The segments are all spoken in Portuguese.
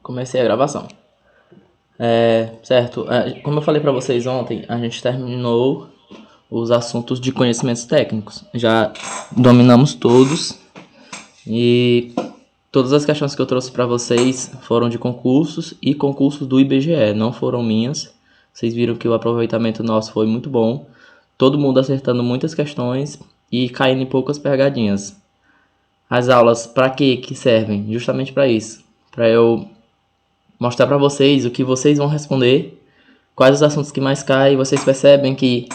Comecei a gravação. Certo, como eu falei para vocês ontem, a gente terminou os assuntos de conhecimentos técnicos. Já dominamos todos e todas as questões que eu trouxe para vocês foram de concursos e concursos do IBGE, não foram minhas. Vocês viram que o aproveitamento nosso foi muito bom, todo mundo acertando muitas questões e caindo em poucas pegadinhas. As aulas para que servem? Justamente para isso, para eu mostrar para vocês o que vocês vão responder, quais os assuntos que mais caem. Vocês percebem que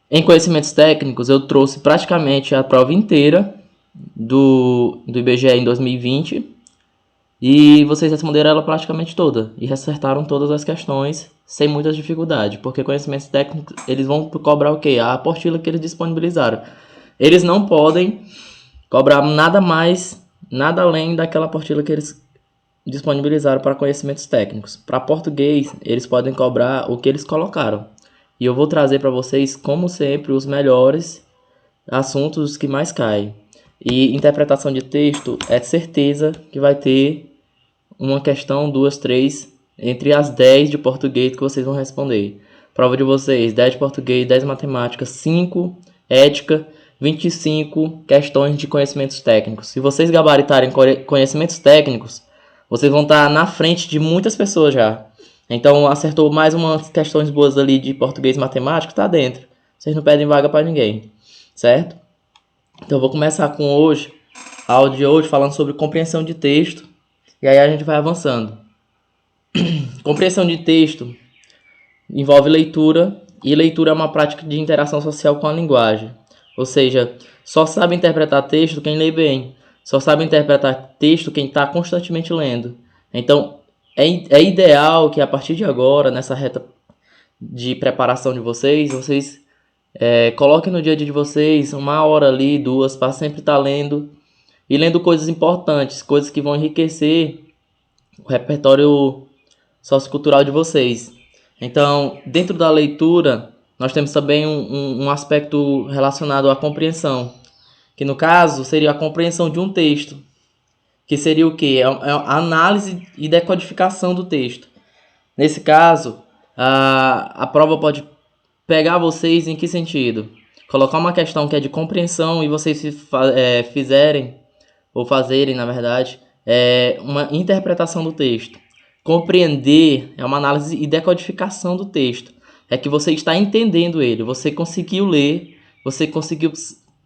em conhecimentos técnicos eu trouxe praticamente a prova inteira do IBGE em 2020 e vocês responderam ela praticamente toda e acertaram todas as questões sem muitas dificuldades, porque conhecimentos técnicos eles vão cobrar o quê? A apostila que eles disponibilizaram. Eles não podem cobrar nada mais, nada além daquela apostila que eles disponibilizaram para conhecimentos técnicos. Para português, eles podem cobrar o que eles colocaram. E eu vou trazer para vocês, como sempre, os melhores assuntos que mais caem. E interpretação de texto é certeza que vai ter uma questão, duas, três, entre as 10 de português que vocês vão responder. Prova de vocês, 10 de português, 10 de matemática, 5 ética, 25 questões de conhecimentos técnicos. Se vocês gabaritarem conhecimentos técnicos, vocês vão estar na frente de muitas pessoas já. Então, acertou mais umas questões boas ali de português e matemática, tá dentro. Vocês não pedem vaga para ninguém, certo? Então, eu vou começar com a aula de hoje, falando sobre compreensão de texto. E aí a gente vai avançando. Compreensão de texto envolve leitura, e leitura é uma prática de interação social com a linguagem. Ou seja, só sabe interpretar texto quem lê bem. Só sabe interpretar texto quem está constantemente lendo. Então, é ideal que a partir de agora, nessa reta de preparação de vocês coloquem no dia a dia de vocês uma hora ali, duas, para sempre estar lendo. E lendo coisas importantes, coisas que vão enriquecer o repertório sociocultural de vocês. Então, dentro da leitura, nós temos também um aspecto relacionado à compreensão, que no caso seria a compreensão de um texto, que seria o quê? É a análise e decodificação do texto. Nesse caso, a prova pode pegar vocês em que sentido? Colocar uma questão que é de compreensão e vocês fizerem, ou fazerem, na verdade, uma interpretação do texto. Compreender é uma análise e decodificação do texto. É que você está entendendo ele, você conseguiu ler, você conseguiu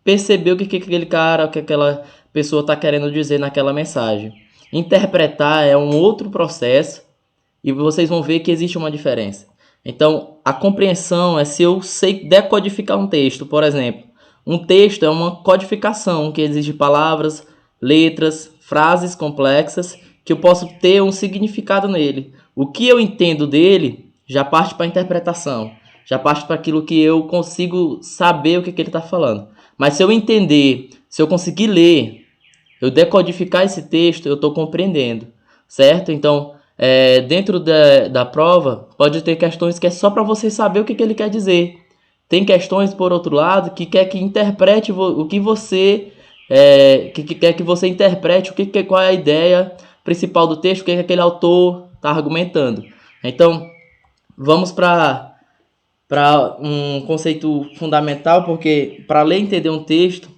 perceber o que aquele cara, o que aquela pessoa está querendo dizer naquela mensagem. Interpretar é um outro processo e vocês vão ver que existe uma diferença. Então, a compreensão é se eu sei decodificar um texto. Por exemplo, um texto é uma codificação que exige palavras, letras, frases complexas que eu posso ter um significado nele. O que eu entendo dele já parte para a interpretação, já parte para aquilo que eu consigo saber o que ele está falando. Mas se eu entender, se eu conseguir ler, eu decodificar esse texto, eu estou compreendendo, certo? Então, dentro da prova, pode ter questões que é só para você saber o que ele quer dizer. Tem questões, por outro lado, que quer que interprete o que você... que quer que você interprete qual é a ideia principal do texto, o que aquele autor está argumentando. Então, vamos para um conceito fundamental, porque para ler e entender um texto,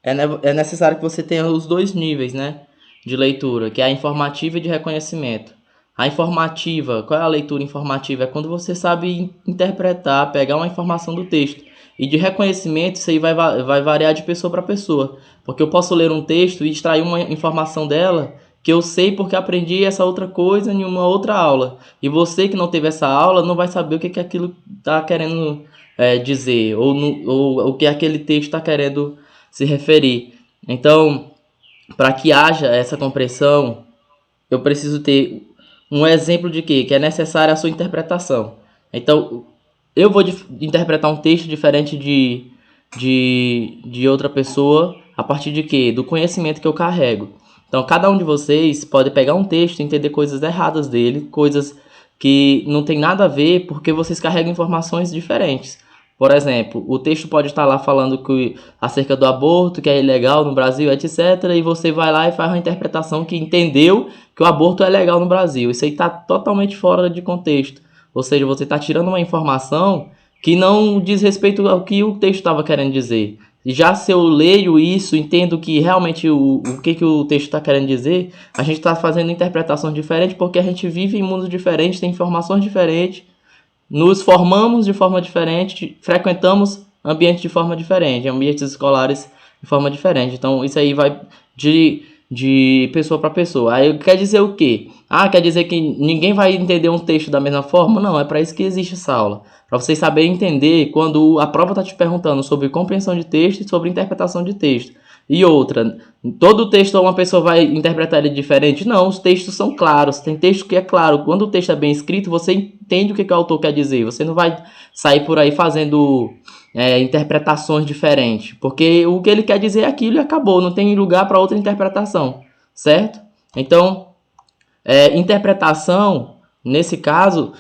é necessário que você tenha os dois níveis, né, de leitura, que é a informativa e de reconhecimento. A informativa, qual é a leitura informativa? É quando você sabe interpretar, pegar uma informação do texto. E de reconhecimento, isso aí vai variar de pessoa para pessoa. Porque eu posso ler um texto e extrair uma informação dela que eu sei porque aprendi essa outra coisa em uma outra aula. E você que não teve essa aula não vai saber o que aquilo está querendo dizer, ou o que aquele texto está querendo se referir. Então, para que haja essa compreensão, eu preciso ter um exemplo de quê? Que é necessária a sua interpretação. Então, eu vou interpretar um texto diferente de outra pessoa a partir de quê? Do conhecimento que eu carrego. Então, cada um de vocês pode pegar um texto e entender coisas erradas dele, coisas que não tem nada a ver, porque vocês carregam informações diferentes. Por exemplo, o texto pode estar lá falando acerca do aborto, que é ilegal no Brasil, etc. E você vai lá e faz uma interpretação que entendeu que o aborto é legal no Brasil. Isso aí está totalmente fora de contexto. Ou seja, você está tirando uma informação que não diz respeito ao que o texto estava querendo dizer. Já se eu leio isso, entendo que realmente o que o texto está querendo dizer, a gente está fazendo interpretações diferentes porque a gente vive em mundos diferentes, tem informações diferentes, nos formamos de forma diferente, frequentamos ambientes de forma diferente, ambientes escolares de forma diferente. Então, isso aí vai de pessoa para pessoa. Aí quer dizer o quê? Quer dizer que ninguém vai entender um texto da mesma forma? Não, é para isso que existe essa aula. Para vocês saberem entender quando a prova está te perguntando sobre compreensão de texto e sobre interpretação de texto. E outra, todo texto uma pessoa vai interpretar ele diferente? Não, os textos são claros. Tem texto que é claro. Quando o texto é bem escrito, você entende o que o autor quer dizer. Você não vai sair por aí fazendo interpretações diferentes. Porque o que ele quer dizer é aquilo e acabou. Não tem lugar para outra interpretação. Certo? Então, interpretação, nesse caso,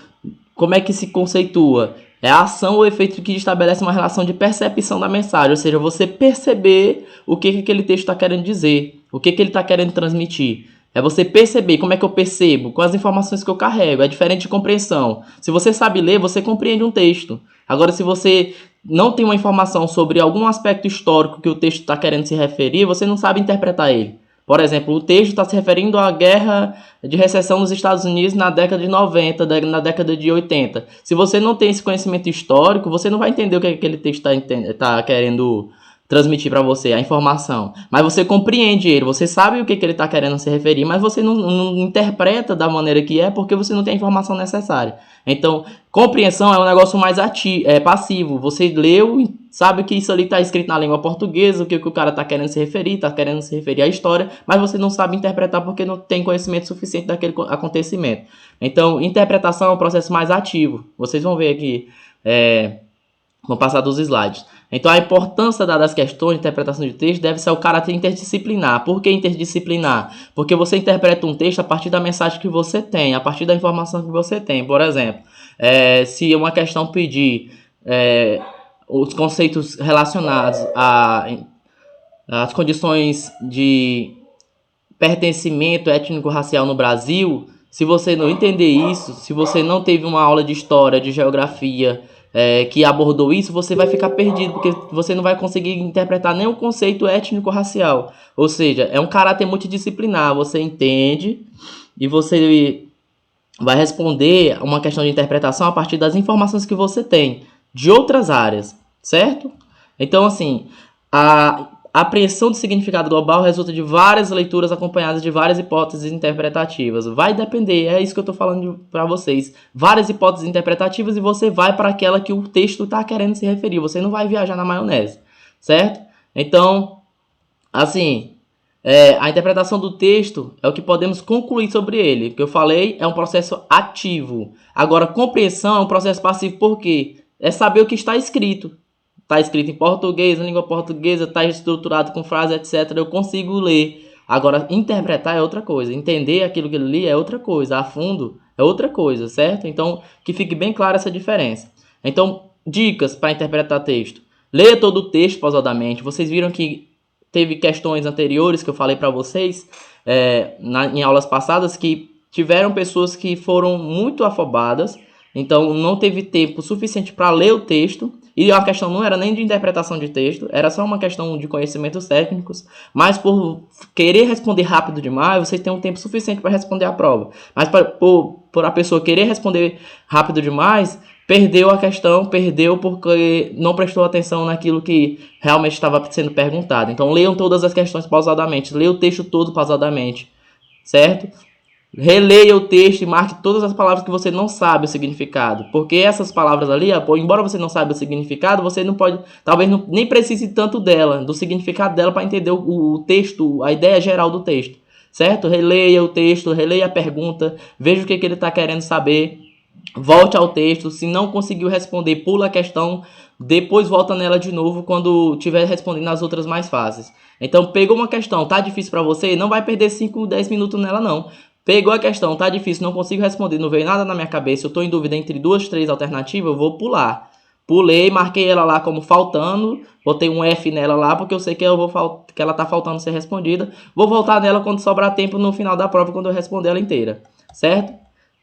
como é que se conceitua? É a ação ou efeito que estabelece uma relação de percepção da mensagem, ou seja, você perceber o que aquele texto está querendo dizer, o que ele está querendo transmitir. É você perceber como é que eu percebo, com as informações que eu carrego. É diferente de compreensão. Se você sabe ler, você compreende um texto. Agora, se você não tem uma informação sobre algum aspecto histórico que o texto está querendo se referir, você não sabe interpretar ele. Por exemplo, o texto está se referindo à guerra de recessão nos Estados Unidos na década de 90, na década de 80. Se você não tem esse conhecimento histórico, você não vai entender o que aquele texto está querendo transmitir para você, a informação. Mas você compreende ele, você sabe o que ele está querendo se referir, mas você não interpreta da maneira que é porque você não tem a informação necessária. Então, compreensão é um negócio mais passivo. Você leu, sabe que isso ali está escrito na língua portuguesa, o que o cara está querendo se referir, está querendo se referir à história, mas você não sabe interpretar porque não tem conhecimento suficiente daquele acontecimento. Então, interpretação é um processo mais ativo. Vocês vão ver aqui, no passar dos slides. Então, a importância das questões de interpretação de texto deve ser o caráter interdisciplinar. Por que interdisciplinar? Porque você interpreta um texto a partir da mensagem que você tem, a partir da informação que você tem. Por exemplo, se uma questão pedir os conceitos relacionados às condições de pertencimento étnico-racial no Brasil, se você não entender isso, se você não teve uma aula de história, de geografia, que abordou isso, você vai ficar perdido, porque você não vai conseguir interpretar nem o conceito étnico-racial. Ou seja, é um caráter multidisciplinar. Você entende e você vai responder uma questão de interpretação a partir das informações que você tem de outras áreas, certo? Então, assim, a apreensão do significado global resulta de várias leituras acompanhadas de várias hipóteses interpretativas. Vai depender, é isso que eu estou falando para vocês. Várias hipóteses interpretativas e você vai para aquela que o texto está querendo se referir. Você não vai viajar na maionese, certo? Então, assim, a interpretação do texto é o que podemos concluir sobre ele. O que eu falei é um processo ativo. Agora, compreensão é um processo passivo, por quê? É saber o que está escrito. Está escrito em português, em língua portuguesa, está estruturado com frase, etc. Eu consigo ler. Agora, interpretar é outra coisa. Entender aquilo que eu li é outra coisa. A fundo é outra coisa, certo? Então, que fique bem clara essa diferença. Então, dicas para interpretar texto. Leia todo o texto pausadamente. Vocês viram que teve questões anteriores que eu falei para vocês em aulas passadas que tiveram pessoas que foram muito afobadas. Então, não teve tempo suficiente para ler o texto. E a questão não era nem de interpretação de texto, era só uma questão de conhecimentos técnicos, mas por querer responder rápido demais, vocês têm um tempo suficiente para responder a prova. Mas por a pessoa querer responder rápido demais, perdeu a questão, perdeu porque não prestou atenção naquilo que realmente estava sendo perguntado. Então, leiam todas as questões pausadamente, leiam o texto todo pausadamente, certo? Releia o texto e marque todas as palavras que você não sabe o significado. Porque essas palavras ali, embora você não saiba o significado, você não pode, talvez nem precise tanto dela, do significado dela para entender o texto, a ideia geral do texto. Certo? Releia o texto, releia a pergunta, veja o que ele está querendo saber. Volte ao texto, se não conseguiu responder, pula a questão, depois volta nela de novo quando estiver respondendo as outras mais fáceis. Então, pegou uma questão, tá difícil para você? Não vai perder 5, 10 minutos nela não. Pegou a questão, tá difícil, não consigo responder, não veio nada na minha cabeça, eu tô em dúvida entre 2, 3 alternativas, eu vou pular. Pulei, marquei ela lá como faltando, botei um F nela lá porque eu sei que que ela tá faltando ser respondida. Vou voltar nela quando sobrar tempo no final da prova, quando eu responder ela inteira, certo?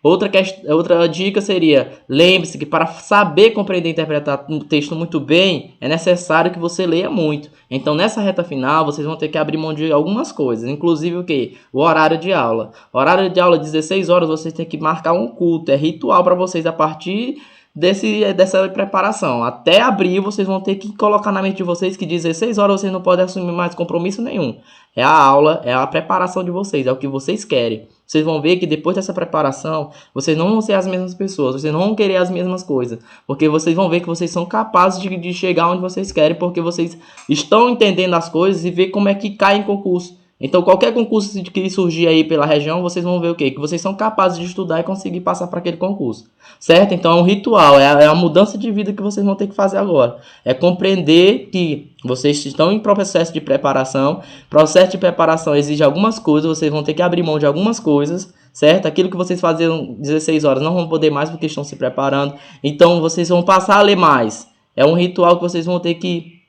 Outra dica seria, lembre-se que para saber compreender e interpretar um texto muito bem, é necessário que você leia muito. Então, nessa reta final, vocês vão ter que abrir mão de algumas coisas, inclusive o quê? O horário de aula. Horário de aula, 16 horas, vocês têm que marcar um culto, é ritual para vocês a partir dessa preparação. Até abril, vocês vão ter que colocar na mente de vocês que 16 horas vocês não podem assumir mais compromisso nenhum. É a aula, é a preparação de vocês, é o que vocês querem. Vocês vão ver que depois dessa preparação, vocês não vão ser as mesmas pessoas, vocês não vão querer as mesmas coisas, porque vocês vão ver que vocês são capazes de chegar onde vocês querem, porque vocês estão entendendo as coisas e ver como é que cai em concurso. Então, qualquer concurso que surgir aí pela região, vocês vão ver o quê? Que vocês são capazes de estudar e conseguir passar para aquele concurso, certo? Então, é um ritual, é a mudança de vida que vocês vão ter que fazer agora. É compreender que vocês estão em processo de preparação. Processo de preparação exige algumas coisas, vocês vão ter que abrir mão de algumas coisas, certo? Aquilo que vocês faziam 16 horas não vão poder mais porque estão se preparando. Então, vocês vão passar a ler mais. É um ritual que vocês vão ter que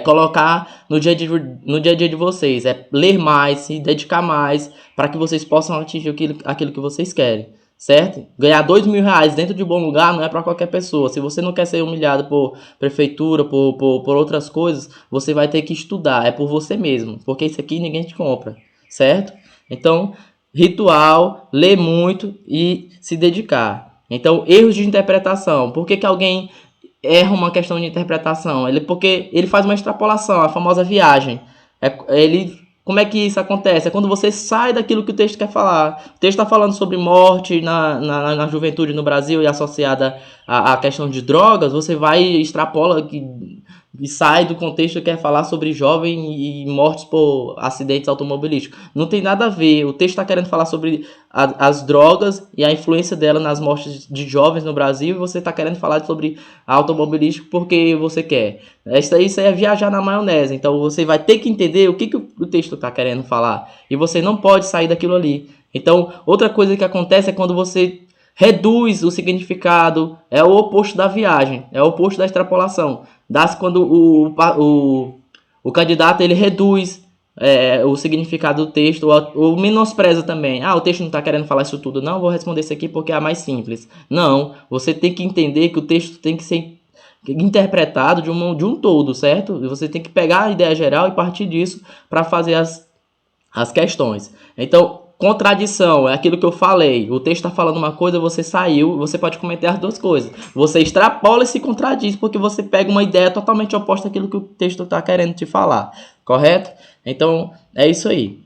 colocar no dia a dia de vocês, é ler mais, se dedicar mais, para que vocês possam atingir aquilo que vocês querem, certo? Ganhar R$2.000 dentro de um bom lugar não é para qualquer pessoa. Se você não quer ser humilhado por prefeitura, por outras coisas, você vai ter que estudar, é por você mesmo, porque isso aqui ninguém te compra, certo? Então, ritual, ler muito e se dedicar. Então, erros de interpretação. Por que alguém erra uma questão de interpretação? Porque ele faz uma extrapolação, a famosa viagem. Como é que isso acontece? É quando você sai daquilo que o texto quer falar. O texto está falando sobre morte na juventude no Brasil e associada à questão de drogas, você vai e extrapola e sai do contexto que quer falar sobre jovem e mortes por acidentes automobilísticos. Não tem nada a ver. O texto está querendo falar sobre as drogas e a influência dela nas mortes de jovens no Brasil, e você está querendo falar sobre automobilístico porque você quer. Isso aí é viajar na maionese. Então você vai ter que entender o que o texto está querendo falar. E você não pode sair daquilo ali. Então, outra coisa que acontece é quando você reduz o significado, é o oposto da viagem, é o oposto da extrapolação. Dá-se quando o candidato ele reduz o significado do texto, ou menospreza também. O texto não está querendo falar isso tudo, não, vou responder isso aqui porque é mais simples. Não, você tem que entender que o texto tem que ser interpretado de um todo, certo? Você tem que pegar a ideia geral e partir disso para fazer as questões. Então, contradição é aquilo que eu falei. O texto está falando uma coisa, você saiu, você pode cometer as duas coisas. Você extrapola e se contradiz porque você pega uma ideia totalmente oposta àquilo que o texto está querendo te falar. Correto? Então, é isso aí.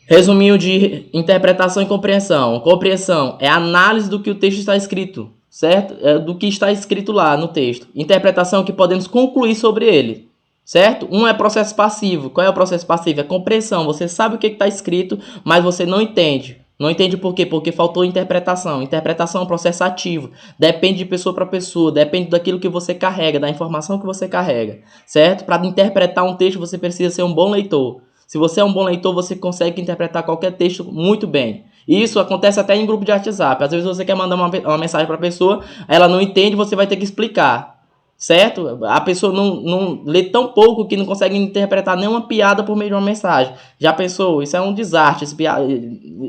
Resuminho de interpretação e compreensão. Compreensão é a análise do que o texto está escrito, certo? Do que está escrito lá no texto. Interpretação é o que podemos concluir sobre ele. Certo? Um é processo passivo. Qual é o processo passivo? É compreensão. Você sabe o que está escrito, mas você não entende. Não entende por quê? Porque faltou interpretação. Interpretação é um processo ativo. Depende de pessoa para pessoa. Depende daquilo que você carrega, da informação que você carrega. Certo? Para interpretar um texto, você precisa ser um bom leitor. Se você é um bom leitor, você consegue interpretar qualquer texto muito bem. Isso acontece até em grupo de WhatsApp. Às vezes você quer mandar uma mensagem para a pessoa, ela não entende, você vai ter que explicar. Certo? A pessoa não lê tão pouco que não consegue interpretar nenhuma piada por meio de uma mensagem. Já pensou? Isso é um desastre.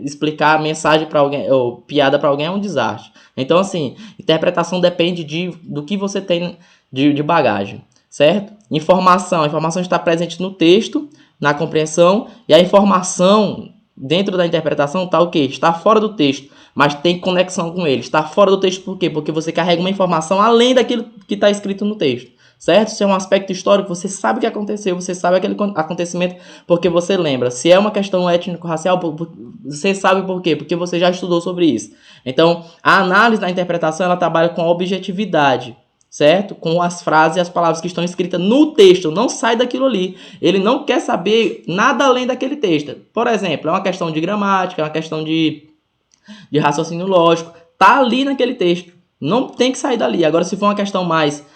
Explicar mensagem para alguém ou piada para alguém é um desastre. Então, assim, interpretação depende do que você tem de bagagem. Certo? Informação. A informação está presente no texto, na compreensão, e a informação dentro da interpretação está o quê? Está fora do texto, mas tem conexão com ele. Está fora do texto por quê? Porque você carrega uma informação além daquilo que está escrito no texto, certo? Se é um aspecto histórico, você sabe o que aconteceu, você sabe aquele acontecimento porque você lembra. Se é uma questão étnico-racial, você sabe por quê? Porque você já estudou sobre isso. Então, a análise da interpretação, ela trabalha com a objetividade, certo? Com as frases e as palavras que estão escritas no texto, não sai daquilo ali. Ele não quer saber nada além daquele texto. Por exemplo, é uma questão de gramática, é uma questão de raciocínio lógico, tá ali naquele texto. Não tem que sair dali. Agora, se for uma questão mais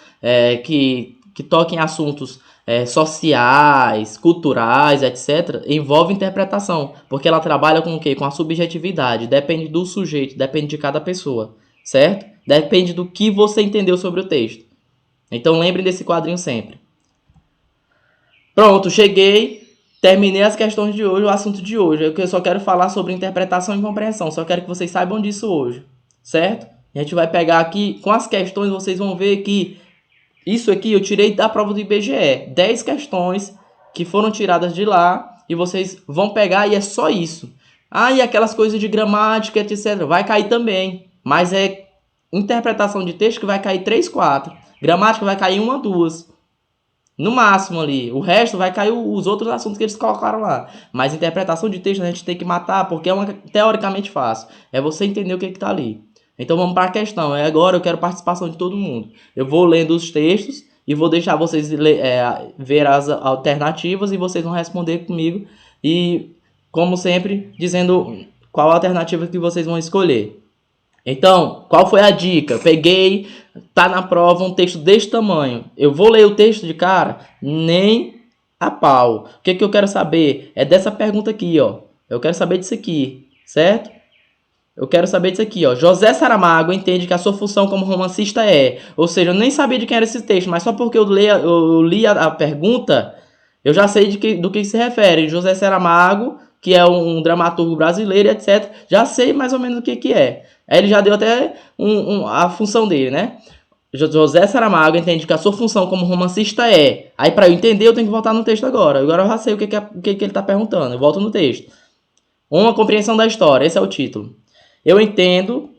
que toque em assuntos sociais, culturais, etc., envolve interpretação, porque ela trabalha com o quê? Com a subjetividade. Depende do sujeito, depende de cada pessoa, certo? Depende do que você entendeu sobre o texto. Então lembrem desse quadrinho sempre. Pronto, cheguei. Terminei as questões de hoje, o assunto de hoje. Eu só quero falar sobre interpretação e compreensão. Só quero que vocês saibam disso hoje. Certo? A gente vai pegar aqui, com as questões, vocês vão ver que isso aqui eu tirei da prova do IBGE. 10 questões que foram tiradas de lá. E vocês vão pegar e é só isso. Ah, e aquelas coisas de gramática, etc. Vai cair também. Mas é interpretação de texto que vai cair 3, 4. Gramática vai cair 1, 2. No máximo ali. O resto vai cair os outros assuntos que eles colocaram lá. Mas interpretação de texto a gente tem que matar porque é uma teoricamente fácil. É você entender o que está ali. Então vamos para a questão. Agora eu quero participação de todo mundo. Eu vou lendo os textos e vou deixar vocês ver as alternativas e vocês vão responder comigo. E, como sempre, dizendo qual alternativa que vocês vão escolher. Então, qual foi a dica? Eu peguei, tá na prova um texto desse tamanho. Eu vou ler o texto de cara? Nem a pau. O que que eu quero saber? É dessa pergunta aqui, ó. Eu quero saber disso aqui, certo? Eu quero saber disso aqui, ó. José Saramago entende que a sua função como romancista é. Ou seja, eu nem sabia de quem era esse texto, mas só porque eu li a pergunta, eu já sei do que se refere. José Saramago, que é um dramaturgo brasileiro, etc. Já sei mais ou menos o que é. Aí ele já deu até a função dele, né? José Saramago entende que a sua função como romancista é. Aí, para eu entender, eu tenho que voltar no texto agora. Agora eu já sei o que ele está perguntando. Eu volto no texto. Uma compreensão da história. Esse é o título. Eu entendo.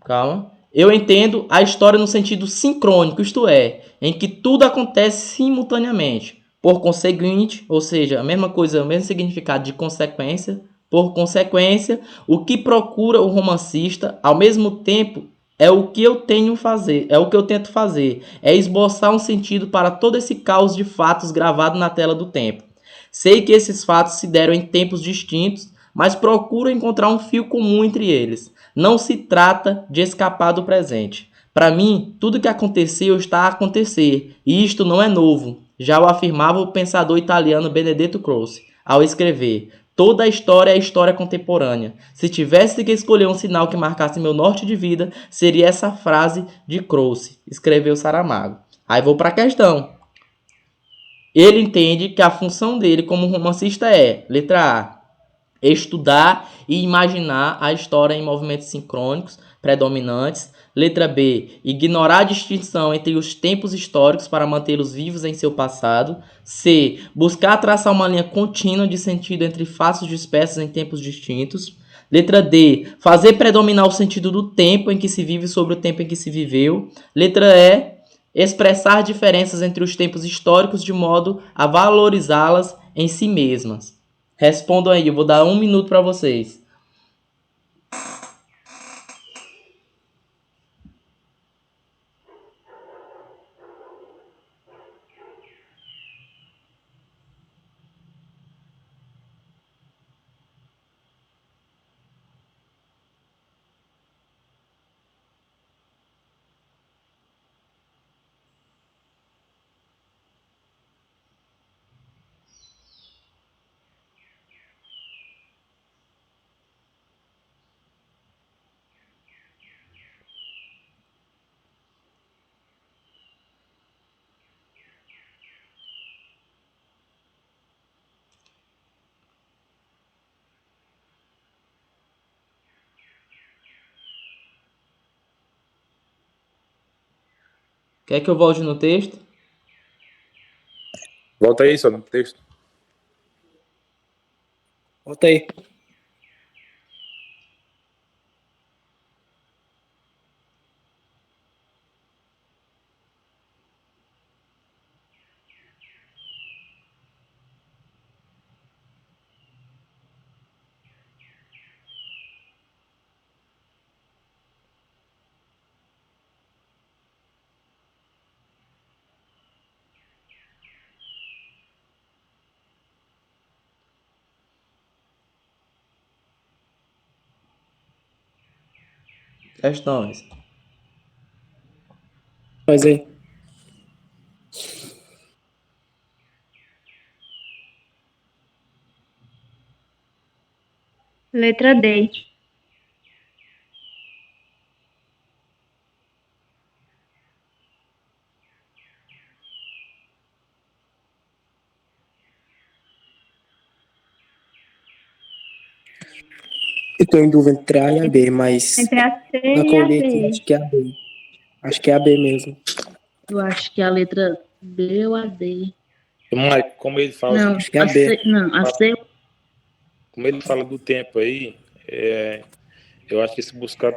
Calma. Eu entendo a história no sentido sincrônico, isto é, em que tudo acontece simultaneamente. Por conseguinte, ou seja, a mesma coisa, o mesmo significado de consequência. Por consequência, o que procura o romancista, ao mesmo tempo, é o que eu tenho fazer, é o que eu tento fazer, é esboçar um sentido para todo esse caos de fatos gravado na tela do tempo. Sei que esses fatos se deram em tempos distintos, mas procuro encontrar um fio comum entre eles. Não se trata de escapar do presente. Para mim, tudo que aconteceu está a acontecer, e isto não é novo. Já o afirmava o pensador italiano Benedetto Croce, ao escrever: toda a história é história contemporânea. Se tivesse que escolher um sinal que marcasse meu norte de vida, seria essa frase de Croce, escreveu Saramago. Aí vou para a questão. Ele entende que a função dele como romancista é, letra A, estudar e imaginar a história em movimentos sincrônicos predominantes. Letra B, ignorar a distinção entre os tempos históricos para mantê-los vivos em seu passado. C, buscar traçar uma linha contínua de sentido entre fatos dispersos em tempos distintos. Letra D, fazer predominar o sentido do tempo em que se vive sobre o tempo em que se viveu. Letra E, expressar diferenças entre os tempos históricos de modo a valorizá-las em si mesmas. Respondam aí, eu vou dar 1 minuto para vocês. Quer que eu volte no texto? Volta aí, só no texto. Volta aí. Questões. Faz aí. Letra D. Eu tô em dúvida entre A e a B, mas Entre a C na e a colheita B. acho que é a B. Acho que é a B mesmo. Eu acho que é a letra B ou a D. Mike, como ele fala, Não, Acho que é a a B. C, não, a C. como ele fala do tempo aí, eu acho que se buscar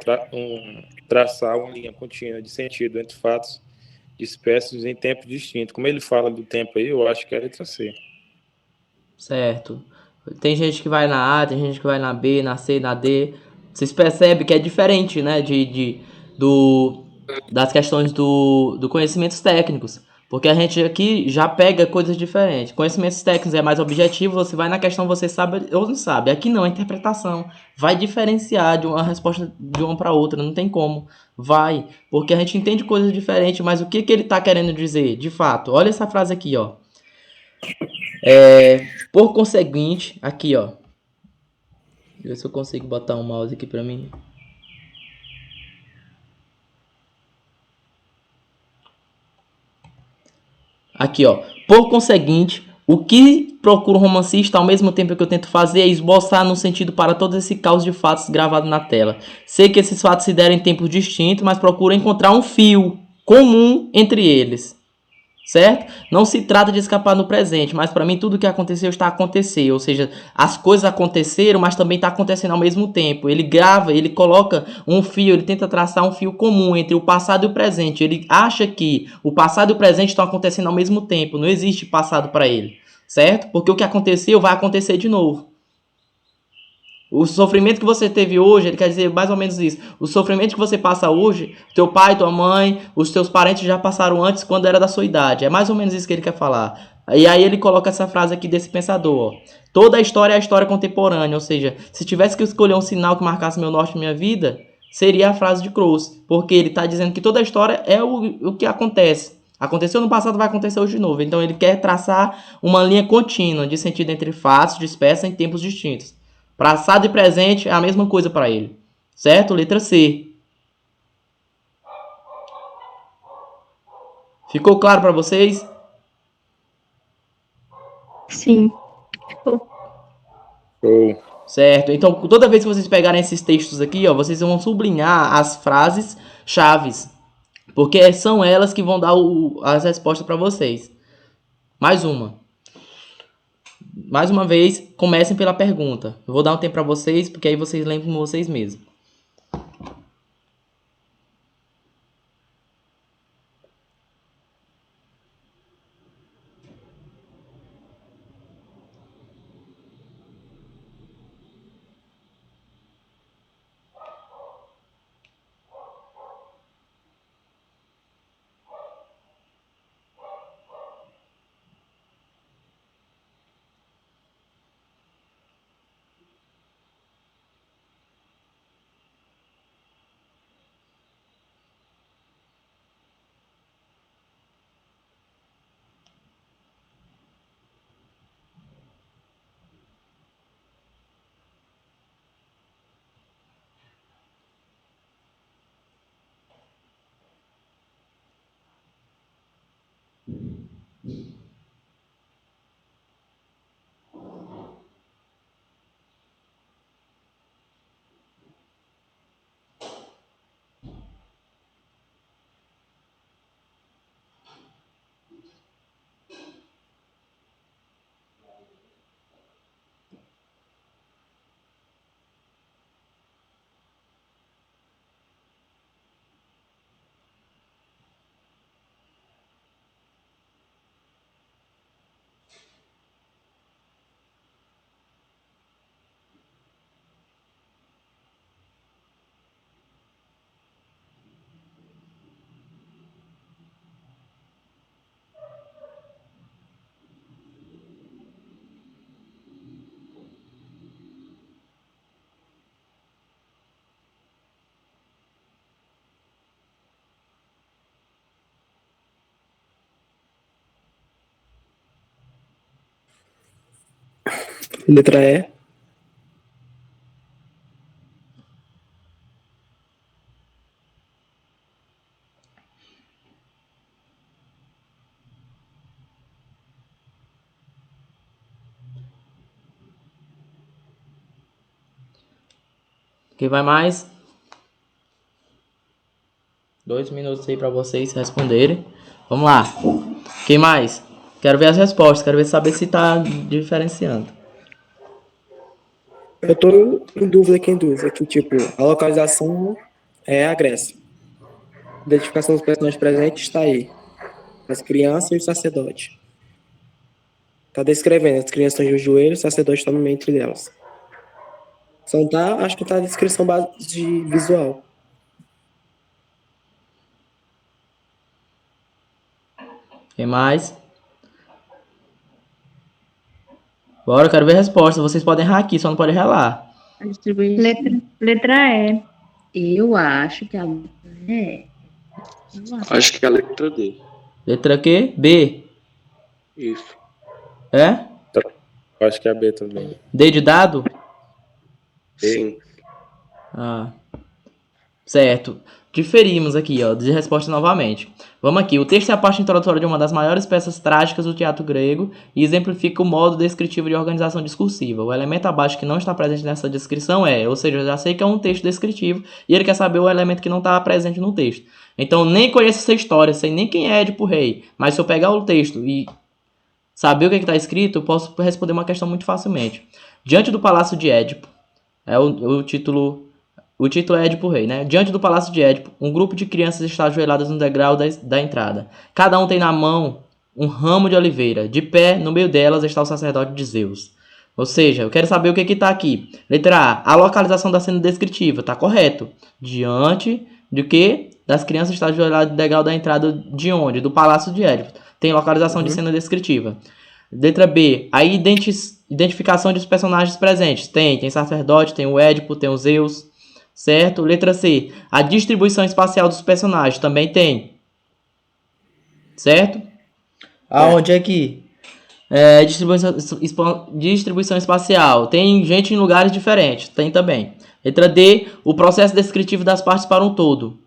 traçar uma linha contínua de sentido entre fatos de espécies em tempos distintos, como ele fala do tempo aí, eu acho que é a letra C. Certo. Tem gente que vai na A, tem gente que vai na B, na C, na D. Vocês percebem que é diferente, né, das questões do conhecimentos técnicos. Porque a gente aqui já pega coisas diferentes. Conhecimentos técnicos é mais objetivo, você vai na questão, você sabe ou não sabe. Aqui não, é interpretação. Vai diferenciar de uma resposta de uma para outra, não tem como. Vai, porque a gente entende coisas diferentes, mas o que que ele está querendo dizer? De fato, olha essa frase aqui, ó. Por conseguinte, aqui, ó. Deixa eu ver se eu consigo botar um mouse aqui pra mim. Aqui, ó. Por conseguinte, o que procura o romancista ao mesmo tempo que eu tento fazer é esboçar no sentido para todo esse caos de fatos gravado na tela. Sei que esses fatos se deram em tempos distintos, mas procuro encontrar um fio comum entre eles. Certo? Não se trata de escapar no presente, mas para mim tudo que aconteceu está a acontecer, ou seja, as coisas aconteceram, mas também está acontecendo ao mesmo tempo. Ele grava, ele coloca um fio, ele tenta traçar um fio comum entre o passado e o presente. Ele acha que o passado e o presente estão acontecendo ao mesmo tempo, não existe passado para ele, certo? Porque o que aconteceu vai acontecer de novo. O sofrimento que você teve hoje, ele quer dizer mais ou menos isso. O sofrimento que você passa hoje, teu pai, tua mãe, os teus parentes já passaram antes quando era da sua idade. É mais ou menos isso que ele quer falar. E aí ele coloca essa frase aqui desse pensador. Ó. Toda a história é a história contemporânea. Ou seja, se tivesse que escolher um sinal que marcasse meu norte e minha vida, seria a frase de Croce. Porque ele está dizendo que toda a história é o que acontece. Aconteceu no passado, vai acontecer hoje de novo. Então ele quer traçar uma linha contínua de sentido entre fatos de espécie em tempos distintos. Passado e presente é a mesma coisa para ele. Certo? Letra C. Ficou claro para vocês? Sim. Ficou. Show. Certo. Então, toda vez que vocês pegarem esses textos aqui, ó, vocês vão sublinhar as frases chaves, porque são elas que vão dar as respostas para vocês. Mais uma. Mais uma vez, comecem pela pergunta. Eu vou dar um tempo para vocês, porque aí vocês lembram vocês mesmos. Letra E. Quem vai mais? 2 minutos aí pra vocês responderem. Vamos lá. Quem mais? Quero ver as respostas. Quero ver saber se tá diferenciando. Eu tô em dúvida aqui, que tipo, a localização é a Grécia. A identificação dos personagens presentes está aí. As crianças e o sacerdote. Tá descrevendo, as crianças estão de joelhos, o sacerdote está no meio entre elas. Só não tá, acho que tá a descrição base de visual. Quem mais? Bora, eu quero ver a resposta. Vocês podem errar aqui, só não podem relar. A distribuição. Letra E. Eu acho que a é. Eu acho. Acho que é a letra D. Letra Q? B. Isso. É? Eu acho que é a B também. D de dado? Sim. Ah. Certo. Diferimos aqui, ó, de resposta novamente. Vamos aqui. O texto é a parte introdutória de uma das maiores peças trágicas do teatro grego e exemplifica o modo descritivo de organização discursiva. O elemento abaixo que não está presente nessa descrição é, ou seja, eu já sei que é um texto descritivo e ele quer saber o elemento que não está presente no texto. Então, nem conheço essa história, sei nem quem é Édipo Rei, mas se eu pegar o texto e saber o que está escrito, eu posso responder uma questão muito facilmente. Diante do palácio de Édipo, é o título... O título é Édipo Rei, né? Diante do palácio de Édipo, um grupo de crianças está ajoelhadas no degrau da entrada. Cada um tem na mão um ramo de oliveira. De pé, no meio delas, está o sacerdote de Zeus. Ou seja, eu quero saber o que está aqui. Letra A. A localização da cena descritiva. Está correto. Diante de que? Das crianças está ajoelhadas no degrau da entrada de onde? Do palácio de Édipo. Tem localização de cena descritiva. Letra B. A identificação dos personagens presentes. Tem sacerdote, tem o Édipo, tem o Zeus. Certo? Letra C. A distribuição espacial dos personagens também tem. Certo? Aonde é aqui? Distribuição espacial. Tem gente em lugares diferentes. Tem também. Letra D. O processo descritivo das partes para um todo.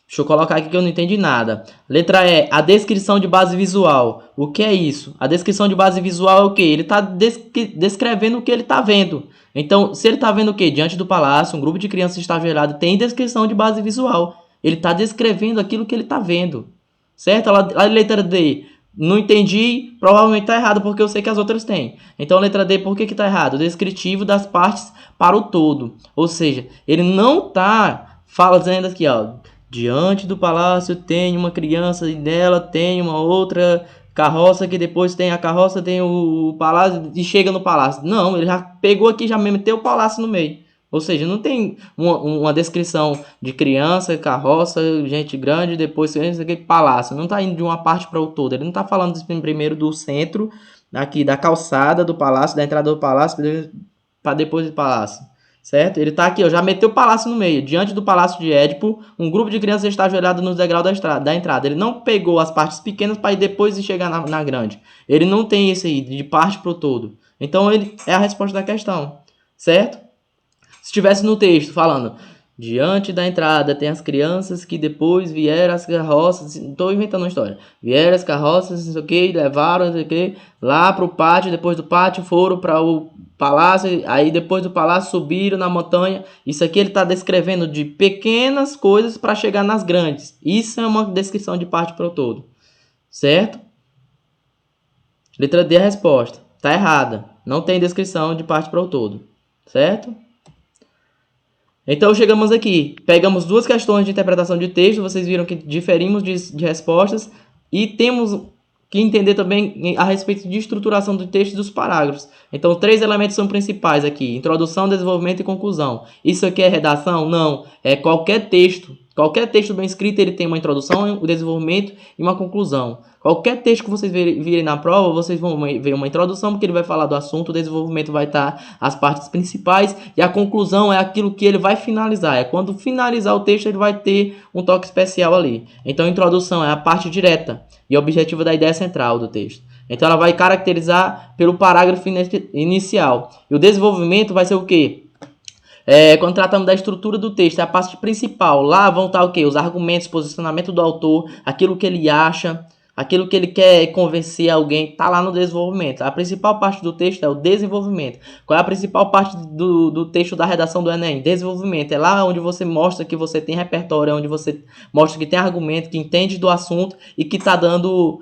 Deixa eu colocar aqui que eu não entendi nada. Letra E. A descrição de base visual. O que é isso? A descrição de base visual é o quê? Ele está descrevendo o que ele está vendo. Então, se ele está vendo o quê? Diante do palácio, um grupo de crianças está ajoelhado, tem descrição de base visual. Ele está descrevendo aquilo que ele está vendo. Certo? A letra D, não entendi, provavelmente está errado, porque eu sei que as outras têm. Então, letra D, por que está errado? Descritivo das partes para o todo. Ou seja, ele não está falando aqui, ó. Diante do palácio tem uma criança e dela tem uma outra carroça, que depois tem a carroça, tem o palácio e chega no palácio. Não, ele já pegou aqui, já meteu o palácio no meio. Ou seja, não tem uma descrição de criança, carroça, gente grande, depois palácio. Não está indo de uma parte para o todo. Ele não está falando primeiro do centro, aqui da calçada do palácio, da entrada do palácio, para depois do palácio. Certo? Ele está aqui, ó, já meteu o palácio no meio. Diante do palácio de Édipo, um grupo de crianças está ajoelhado nos degraus da entrada. Ele não pegou as partes pequenas para ir depois chegar na grande. Ele não tem esse aí, de parte para o todo. Então, ele é a resposta da questão. Certo? Se estivesse no texto falando, diante da entrada tem as crianças que depois vieram as carroças, estou inventando uma história, vieram as carroças, não sei o que, levaram, não sei o que, lá para o pátio, depois do pátio foram para o palácio, aí depois do palácio subiram na montanha. Isso aqui ele está descrevendo de pequenas coisas para chegar nas grandes. Isso é uma descrição de parte para o todo. Certo? Letra D é a resposta. Está errada. Não tem descrição de parte para o todo. Certo? Então chegamos aqui. Pegamos duas questões de interpretação de texto. Vocês viram que diferimos de respostas. E temos que entender também a respeito de estruturação do texto e dos parágrafos. Então, 3 elementos são principais aqui: introdução, desenvolvimento e conclusão. Isso aqui é redação? Não. É qualquer texto. Qualquer texto bem escrito, ele tem uma introdução, um desenvolvimento e uma conclusão. Qualquer texto que vocês virem na prova, vocês vão ver uma introdução, porque ele vai falar do assunto, o desenvolvimento vai estar as partes principais, e a conclusão é aquilo que ele vai finalizar. É quando finalizar o texto, ele vai ter um toque especial ali. Então, a introdução é a parte direta e objetiva da ideia central do texto. Então, ela vai caracterizar pelo parágrafo inicial. E o desenvolvimento vai ser o quê? Quando tratamos da estrutura do texto, é a parte principal. Lá vão estar o quê? Os argumentos, posicionamento do autor, aquilo que ele acha, Aquilo que ele quer convencer alguém está lá no desenvolvimento. A principal parte do texto é o desenvolvimento. Qual é a principal parte do texto da redação do Enem? Desenvolvimento. É lá onde você mostra que você tem repertório, é onde você mostra que tem argumento, que entende do assunto e que está dando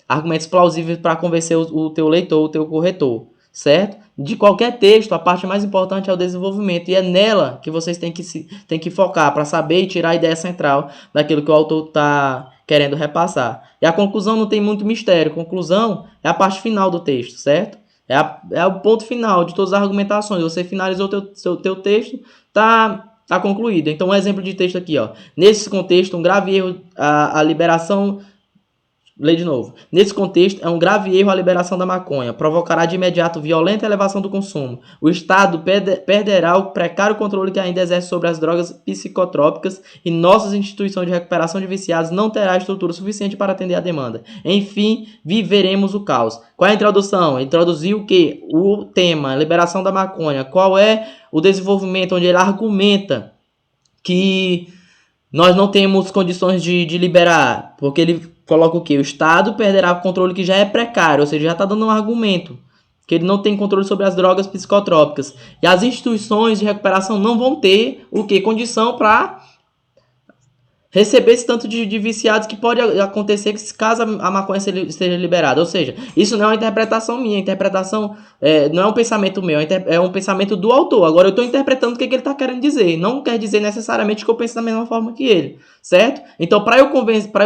argumentos plausíveis para convencer o teu leitor, o teu corretor, certo? De qualquer texto, a parte mais importante é o desenvolvimento, e é nela que vocês têm que focar para saber e tirar a ideia central daquilo que o autor está querendo repassar. E a conclusão não tem muito mistério. A conclusão é a parte final do texto, certo? É o ponto final de todas as argumentações. Você finalizou o teu texto, tá concluído. Então, um exemplo de texto aqui, ó. Nesse contexto, um grave erro, a liberação. Lê de novo. Nesse contexto, é um grave erro a liberação da maconha. Provocará de imediato violenta elevação do consumo. O Estado perderá o precário controle que ainda exerce sobre as drogas psicotrópicas e nossas instituições de recuperação de viciados não terá estrutura suficiente para atender a demanda. Enfim, viveremos o caos. Qual é a introdução? Introduzir o quê? O tema, liberação da maconha. Qual é o desenvolvimento onde ele argumenta que nós não temos condições de liberar, porque ele coloca o quê? O Estado perderá o controle que já é precário, ou seja, já está dando um argumento que ele não tem controle sobre as drogas psicotrópicas. E as instituições de recuperação não vão ter o quê? Condição para receber esse tanto de viciados que pode acontecer que caso a maconha seja liberada. Ou seja, isso não é uma interpretação minha, a interpretação não é um pensamento meu, é um pensamento do autor. Agora eu estou interpretando o que ele está querendo dizer. Não quer dizer necessariamente que eu penso da mesma forma que ele, certo? Então, para eu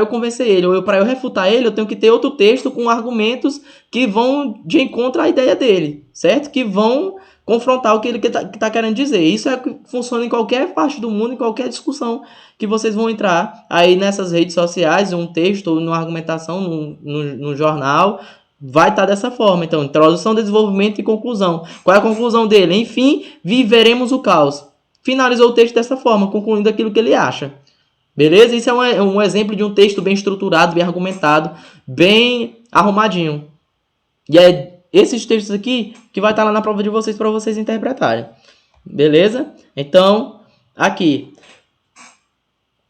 convencer ele, ou para eu refutar ele, eu tenho que ter outro texto com argumentos que vão de encontro à ideia dele, certo? Que vão confrontar o que ele tá querendo dizer. Isso funciona em qualquer parte do mundo, em qualquer discussão que vocês vão entrar aí nessas redes sociais, um texto ou numa argumentação, no jornal, vai estar dessa forma. Então, introdução, desenvolvimento e conclusão. Qual é a conclusão dele? Enfim, viveremos o caos. Finalizou o texto dessa forma, concluindo aquilo que ele acha. Beleza? Isso é um exemplo de um texto bem estruturado, bem argumentado, bem arrumadinho. E é esses textos aqui que vai estar lá na prova de vocês para vocês interpretarem. Beleza? Então, aqui.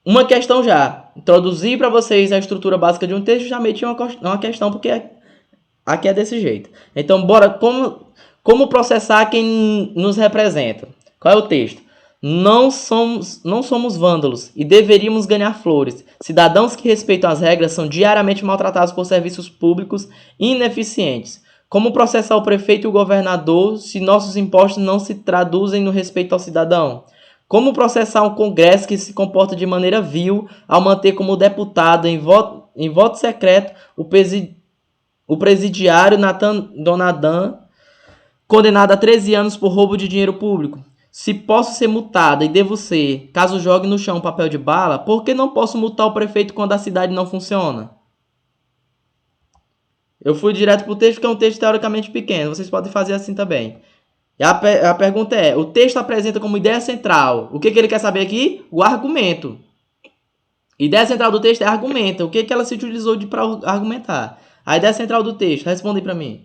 Uma questão já. Introduzir para vocês a estrutura básica de um texto, já meti uma questão, porque aqui é desse jeito. Então, bora. Como processar quem nos representa? Qual é o texto? Não somos vândalos e deveríamos ganhar flores. Cidadãos que respeitam as regras são diariamente maltratados por serviços públicos ineficientes. Como processar o prefeito e o governador se nossos impostos não se traduzem no respeito ao cidadão? Como processar um Congresso que se comporta de maneira vil ao manter como deputado em voto secreto o presidiário Nathan Donadan, condenado a 13 anos por roubo de dinheiro público? Se posso ser multada e devo ser, caso jogue no chão papel de bala, por que não posso multar o prefeito quando a cidade não funciona? Eu fui direto pro texto, que é um texto teoricamente pequeno. Vocês podem fazer assim também. E a pergunta é, o texto apresenta como ideia central. O que ele quer saber aqui? O argumento. Ideia central do texto é argumento. O que ela se utilizou para argumentar? A ideia central do texto. Responde para mim.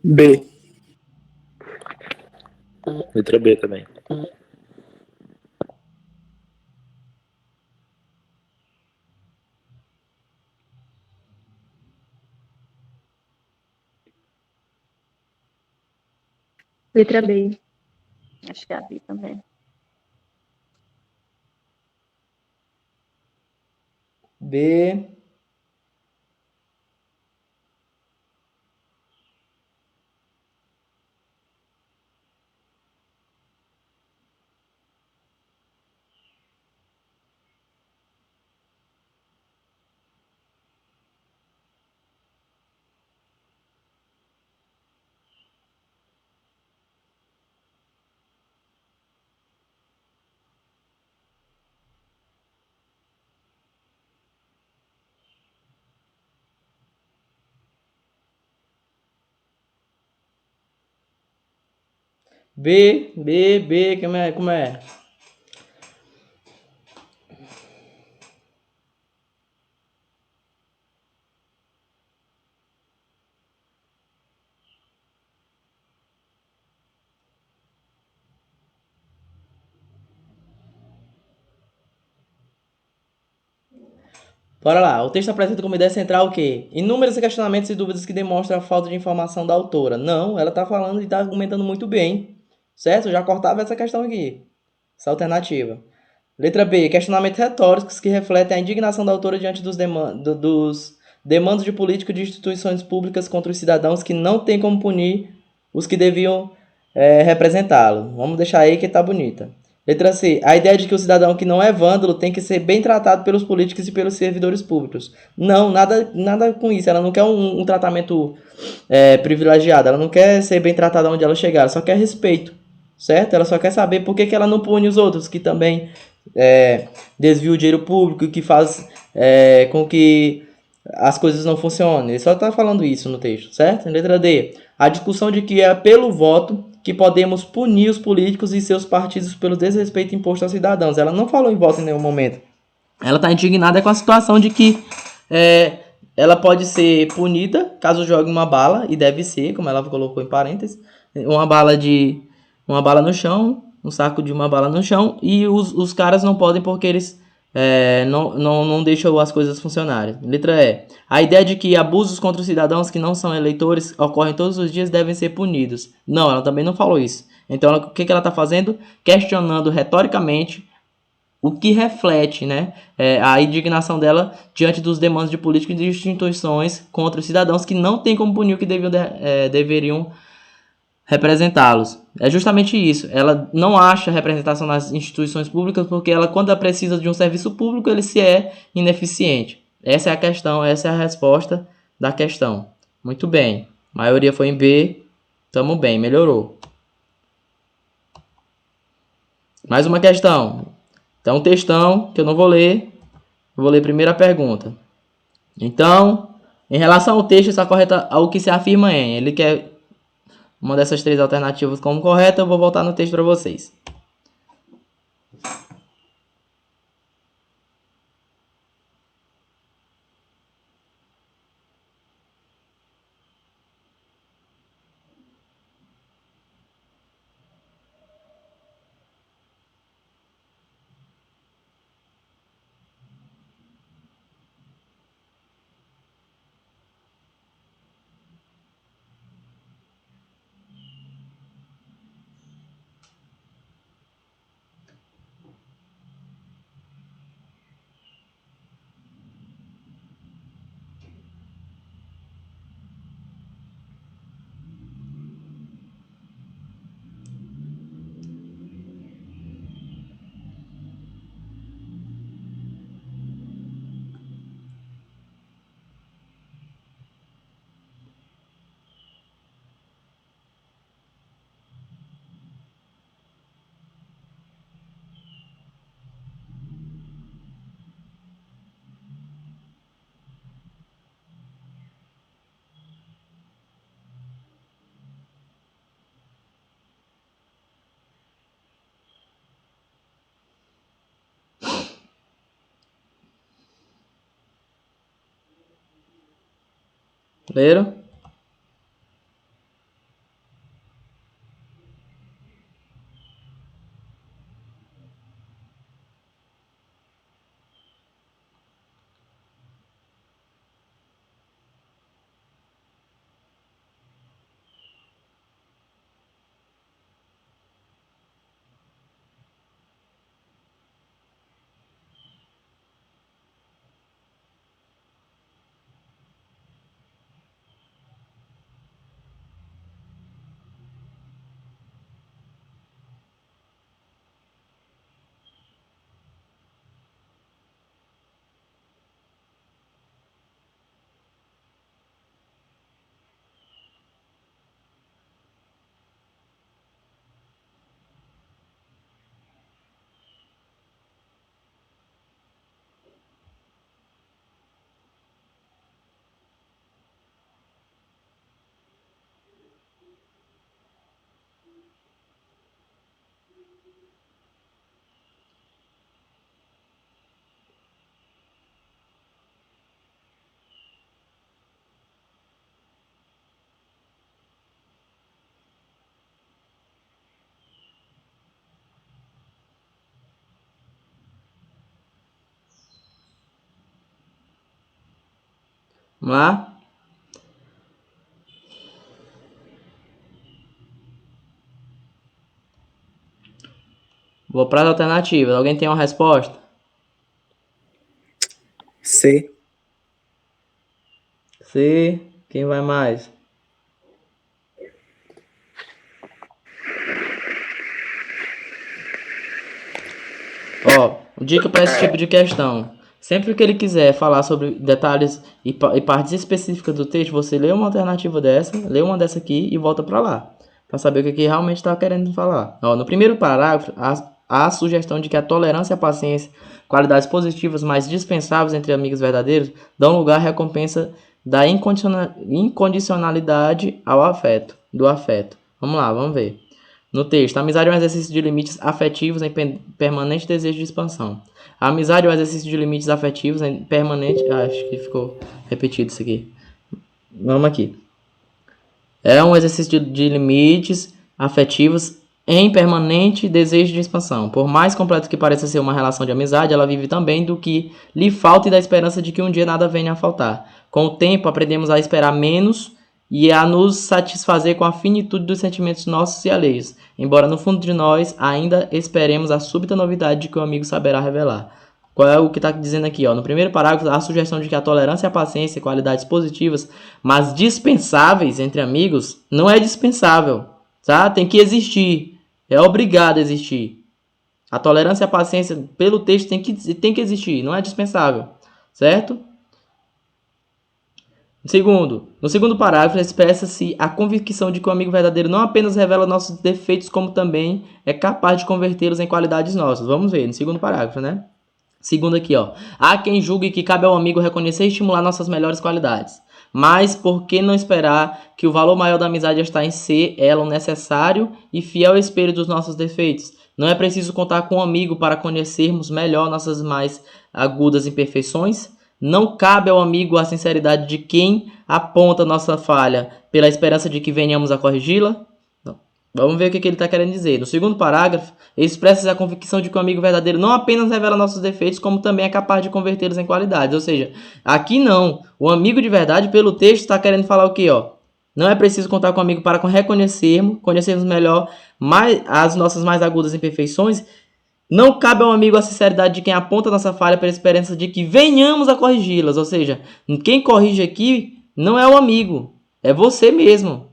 B. Letra B também. Letra B. Acho que é a B também. B. B, como é? Bora lá. O texto apresenta como ideia central o quê? Inúmeros questionamentos e dúvidas que demonstram a falta de informação da autora. Não, ela está falando e está argumentando muito bem. Certo? Eu já cortava essa questão aqui. Essa alternativa. Letra B. Questionamentos retóricos que refletem a indignação da autora diante dos demandos de política de instituições públicas contra os cidadãos que não têm como punir os que deviam representá-lo. Vamos deixar aí que tá bonita. Letra C. A ideia de que o cidadão que não é vândalo tem que ser bem tratado pelos políticos e pelos servidores públicos. Não, nada com isso. Ela não quer um tratamento privilegiado. Ela não quer ser bem tratada onde ela chegar. Ela só quer respeito. Certo? Ela só quer saber por que ela não pune os outros que também desvia o dinheiro público, que faz com que as coisas não funcionem. Ele só está falando isso no texto, certo? Letra D. A discussão de que é pelo voto que podemos punir os políticos e seus partidos pelo desrespeito imposto aos cidadãos. Ela não falou em voto em nenhum momento. Ela está indignada com a situação de que ela pode ser punida caso jogue uma bala, e deve ser, como ela colocou em parênteses, uma bala no chão, um saco de uma bala no chão, e os caras não podem porque eles não deixam as coisas funcionarem. Letra E. A ideia de que abusos contra os cidadãos que não são eleitores ocorrem todos os dias devem ser punidos. Não, ela também não falou isso. Então, o que ela está fazendo? Questionando retoricamente o que reflete, né, a indignação dela diante dos demandos de políticos e de instituições contra os cidadãos que não têm como punir o que deveriam representá-los. É justamente isso. Ela não acha representação nas instituições públicas porque ela, quando ela precisa de um serviço público, ele se é ineficiente. Essa é a questão, essa é a resposta da questão. Muito bem. A maioria foi em B. Tamo bem, melhorou. Mais uma questão. Então, um textão que eu não vou ler. Eu vou ler primeiro a pergunta. Então, em relação ao texto, está correta ao que se afirma em. Ele quer uma dessas três alternativas como correta, eu vou voltar no texto para vocês. Leram? Vamos lá? Vou para as alternativas. Alguém tem uma resposta? C. C. Quem vai mais? Ó, dica para esse tipo de questão. Sempre que ele quiser falar sobre detalhes e partes específicas do texto, você lê uma alternativa dessa, lê uma dessa aqui e volta para lá, para saber o que realmente está querendo falar. Ó, no primeiro parágrafo, há a sugestão de que a tolerância e a paciência, qualidades positivas mais dispensáveis entre amigos verdadeiros, dão lugar à recompensa da incondicionalidade ao afeto, do afeto. Vamos lá, vamos ver. No texto, a amizade é um exercício de limites afetivos em permanente desejo de expansão. A amizade é um exercício de limites afetivos em permanente... acho que ficou repetido isso aqui. Vamos aqui. É um exercício de limites afetivos em permanente desejo de expansão. Por mais completo que pareça ser uma relação de amizade, ela vive também do que lhe falta e da esperança de que um dia nada venha a faltar. Com o tempo, aprendemos a esperar menos e a nos satisfazer com a finitude dos sentimentos nossos e alheios, embora no fundo de nós ainda esperemos a súbita novidade de que o amigo saberá revelar. Qual é o que está dizendo aqui? Ó? No primeiro parágrafo, há a sugestão de que a tolerância e a paciência, qualidades positivas, mas dispensáveis entre amigos, não é dispensável, tá? Tem que existir, é obrigado a existir. A tolerância e a paciência, pelo texto, tem que existir, não é dispensável, certo? No segundo parágrafo, expressa-se a convicção de que o amigo verdadeiro não apenas revela nossos defeitos, como também é capaz de convertê-los em qualidades nossas. Vamos ver, no segundo parágrafo, né? Segundo aqui, ó. Há quem julgue que cabe ao amigo reconhecer e estimular nossas melhores qualidades. Mas por que não esperar que o valor maior da amizade está em ser ela um necessário e fiel espelho dos nossos defeitos? Não é preciso contar com um amigo para conhecermos melhor nossas mais agudas imperfeições? Não cabe ao amigo a sinceridade de quem aponta nossa falha pela esperança de que venhamos a corrigi-la? Vamos ver o que ele está querendo dizer. No segundo parágrafo, expressa a convicção de que o amigo verdadeiro não apenas revela nossos defeitos, como também é capaz de convertê-los em qualidades. Ou seja, aqui não. O amigo de verdade, pelo texto, está querendo falar o quê? Ó? Não é preciso contar com o amigo para conhecermos melhor as nossas mais agudas imperfeições. Não cabe ao amigo a sinceridade de quem aponta nossa falha pela esperança de que venhamos a corrigi-las. Ou seja, quem corrige aqui não é o amigo, é você mesmo.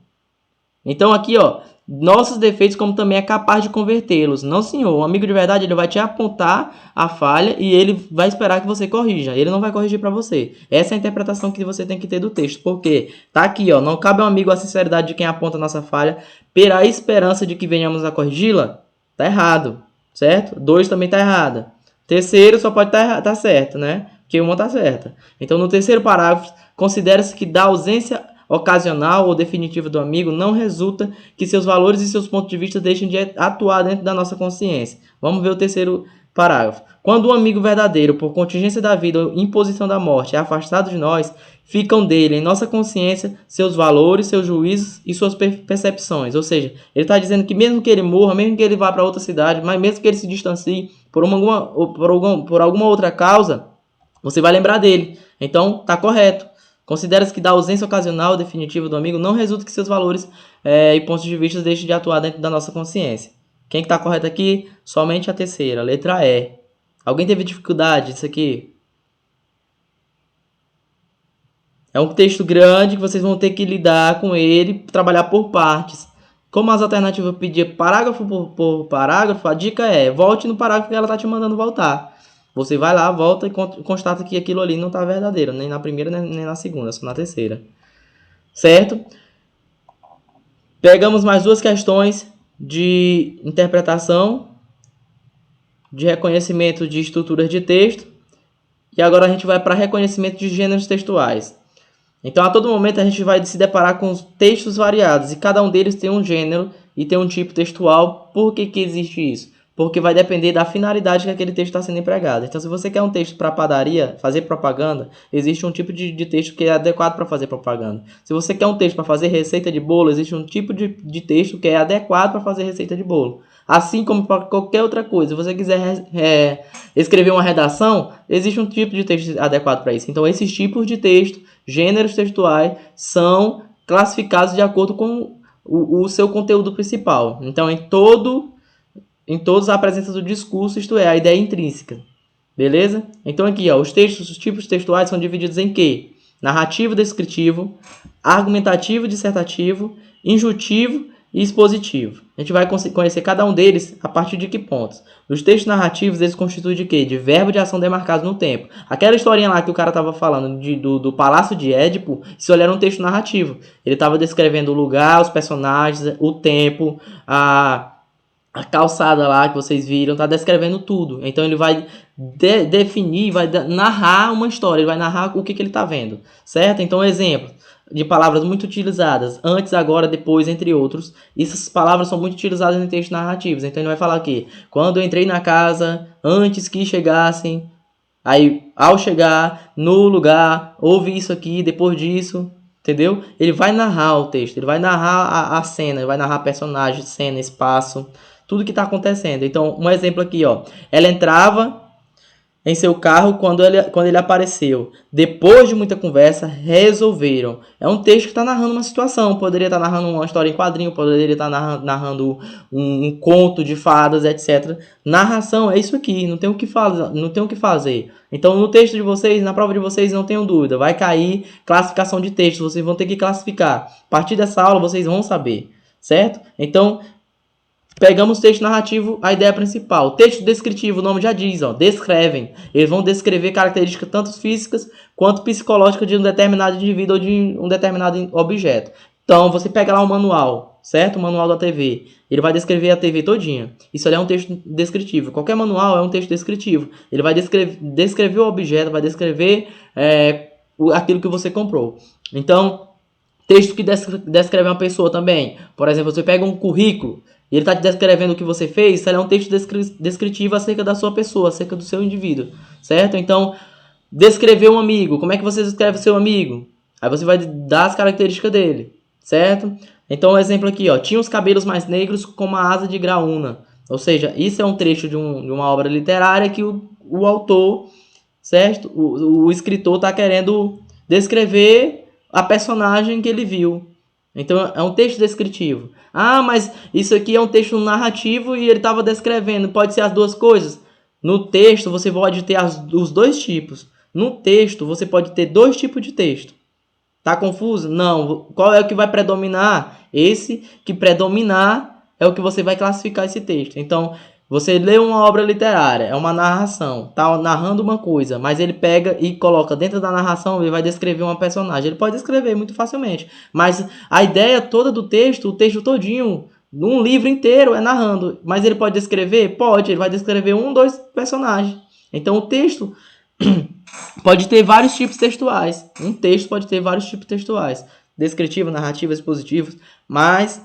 Então aqui, ó, nossos defeitos como também é capaz de convertê-los. Não, senhor. O amigo de verdade, ele vai te apontar a falha e ele vai esperar que você corrija. Ele não vai corrigir para você. Essa é a interpretação que você tem que ter do texto. Porque tá aqui, ó, não cabe ao amigo a sinceridade de quem aponta nossa falha pela esperança de que venhamos a corrigi-la. Tá errado. Certo? 2 também tá errado. Terceiro só pode tá certo, né? Porque uma tá certa. Então, no terceiro parágrafo, considera-se que da ausência ocasional ou definitiva do amigo não resulta que seus valores e seus pontos de vista deixem de atuar dentro da nossa consciência. Vamos ver o terceiro parágrafo. Quando um amigo verdadeiro, por contingência da vida ou imposição da morte, é afastado de nós, ficam dele, em nossa consciência, seus valores, seus juízos e suas percepções. Ou seja, ele está dizendo que mesmo que ele morra, mesmo que ele vá para outra cidade, mas mesmo que ele se distancie por alguma outra causa, você vai lembrar dele. Então, está correto. Considera-se que da ausência ocasional ou definitiva do amigo não resulta que seus valores e pontos de vista deixem de atuar dentro da nossa consciência. Quem está correto aqui? Somente a terceira, letra E. Alguém teve dificuldade disso aqui? É um texto grande que vocês vão ter que lidar com ele, trabalhar por partes. Como as alternativas pediam parágrafo por parágrafo, a dica é, volte no parágrafo que ela está te mandando voltar. Você vai lá, volta e constata que aquilo ali não está verdadeiro, nem na primeira, nem na segunda, só na terceira. Certo? Pegamos mais 2 questões de interpretação, de reconhecimento de estruturas de texto, e agora a gente vai para reconhecimento de gêneros textuais. Então, a todo momento, a gente vai se deparar com textos variados, e cada um deles tem um gênero e tem um tipo textual. Por que existe isso? porque vai depender da finalidade que aquele texto está sendo empregado. Então, se você quer um texto para padaria, fazer propaganda, existe um tipo de texto que é adequado para fazer propaganda. Se você quer um texto para fazer receita de bolo, existe um tipo de texto que é adequado para fazer receita de bolo. Assim como para qualquer outra coisa. Se você quiser escrever uma redação, existe um tipo de texto adequado para isso. Então, esses tipos de texto, gêneros textuais, são classificados de acordo com o seu conteúdo principal. Então, em todos apresenta o discurso, isto é, a ideia intrínseca. Beleza? Então, aqui, ó, os tipos textuais são divididos em quê? Narrativo descritivo, argumentativo dissertativo, injuntivo e expositivo. A gente vai conhecer cada um deles a partir de que pontos. Os textos narrativos, eles constituem de quê? De verbo de ação demarcado no tempo. Aquela historinha lá que o cara estava falando do Palácio de Édipo, isso era um texto narrativo. Ele estava descrevendo o lugar, os personagens, o tempo, a calçada lá que vocês viram, está descrevendo tudo. Então ele vai definir, vai narrar uma história, ele vai narrar o que ele está vendo, certo? Então, exemplo de palavras muito utilizadas, antes, agora, depois, entre outros. Essas palavras são muito utilizadas em textos narrativos. Então ele vai falar aqui, quando eu entrei na casa, antes que chegassem, aí ao chegar no lugar, houve isso aqui, depois disso, entendeu? Ele vai narrar o texto, ele vai narrar a cena, ele vai narrar personagem, cena, espaço, tudo que está acontecendo. Então, um exemplo aqui, ó. Ela entrava em seu carro quando ele apareceu. Depois de muita conversa, resolveram. É um texto que está narrando uma situação. Poderia estar narrando uma história em quadrinho, poderia estar narrando um conto de fadas, etc. Narração é isso aqui, não tem o que fazer. Então, no texto de vocês, na prova de vocês, não tenham dúvida, vai cair classificação de texto, vocês vão ter que classificar. A partir dessa aula, vocês vão saber, certo? Então, pegamos o texto narrativo, a ideia principal. Texto descritivo, o nome já diz, ó, descrevem. Eles vão descrever características tanto físicas quanto psicológicas de um determinado indivíduo ou de um determinado objeto. Então, você pega lá o manual, certo? O manual da TV. Ele vai descrever a TV todinha. Isso ali é um texto descritivo. Qualquer manual é um texto descritivo. Ele vai descrever o objeto, vai descrever aquilo que você comprou. Então, texto que descreve uma pessoa também. Por exemplo, você pega um currículo e ele está te descrevendo o que você fez, isso é um texto descritivo acerca da sua pessoa, acerca do seu indivíduo, certo? Então, descrever um amigo. Como é que você descreve o seu amigo? Aí você vai dar as características dele, certo? Então, um exemplo aqui, ó. Tinha os cabelos mais negros como a asa de graúna. Ou seja, isso é um trecho de uma obra literária que o autor, certo? O escritor está querendo descrever a personagem que ele viu. Então, é um texto descritivo. Ah, mas isso aqui é um texto narrativo e ele estava descrevendo. Pode ser as duas coisas? No texto, você pode ter os dois tipos. No texto, você pode ter dois tipos de texto. Tá confuso? Não. Qual é o que vai predominar? Esse que predominar é o que você vai classificar esse texto. Então, você lê uma obra literária, é uma narração, tá narrando uma coisa, mas ele pega e coloca dentro da narração, ele vai descrever uma personagem. Ele pode descrever muito facilmente, mas a ideia toda do texto, o texto todinho, num livro inteiro é narrando. Mas ele pode descrever? Pode, ele vai descrever dois personagens. Então o texto pode ter vários tipos textuais. Um texto pode ter vários tipos textuais. Descritivo, narrativo, expositivo, mas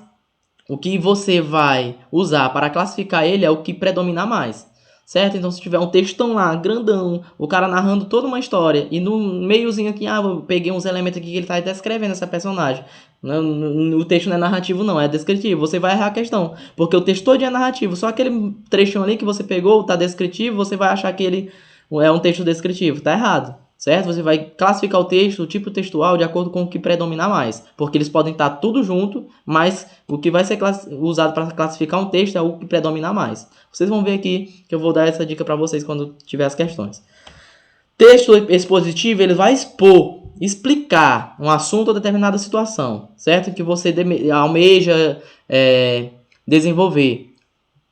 o que você vai usar para classificar ele é o que predominar mais, certo? Então, se tiver um textão lá, grandão, o cara narrando toda uma história, e no meiozinho aqui, eu peguei uns elementos aqui que ele está descrevendo essa personagem. O texto não é narrativo, não, é descritivo. Você vai errar a questão, porque o texto todo é narrativo. Só aquele trechinho ali que você pegou, está descritivo, você vai achar que ele é um texto descritivo. Está errado. Certo? Você vai classificar o texto, o tipo textual, de acordo com o que predominar mais. Porque eles podem estar tudo junto, mas o que vai ser usado para classificar um texto é o que predominar mais. Vocês vão ver aqui que eu vou dar essa dica para vocês quando tiver as questões. Texto expositivo, ele vai explicar um assunto ou determinada situação, certo? Que você almeja desenvolver,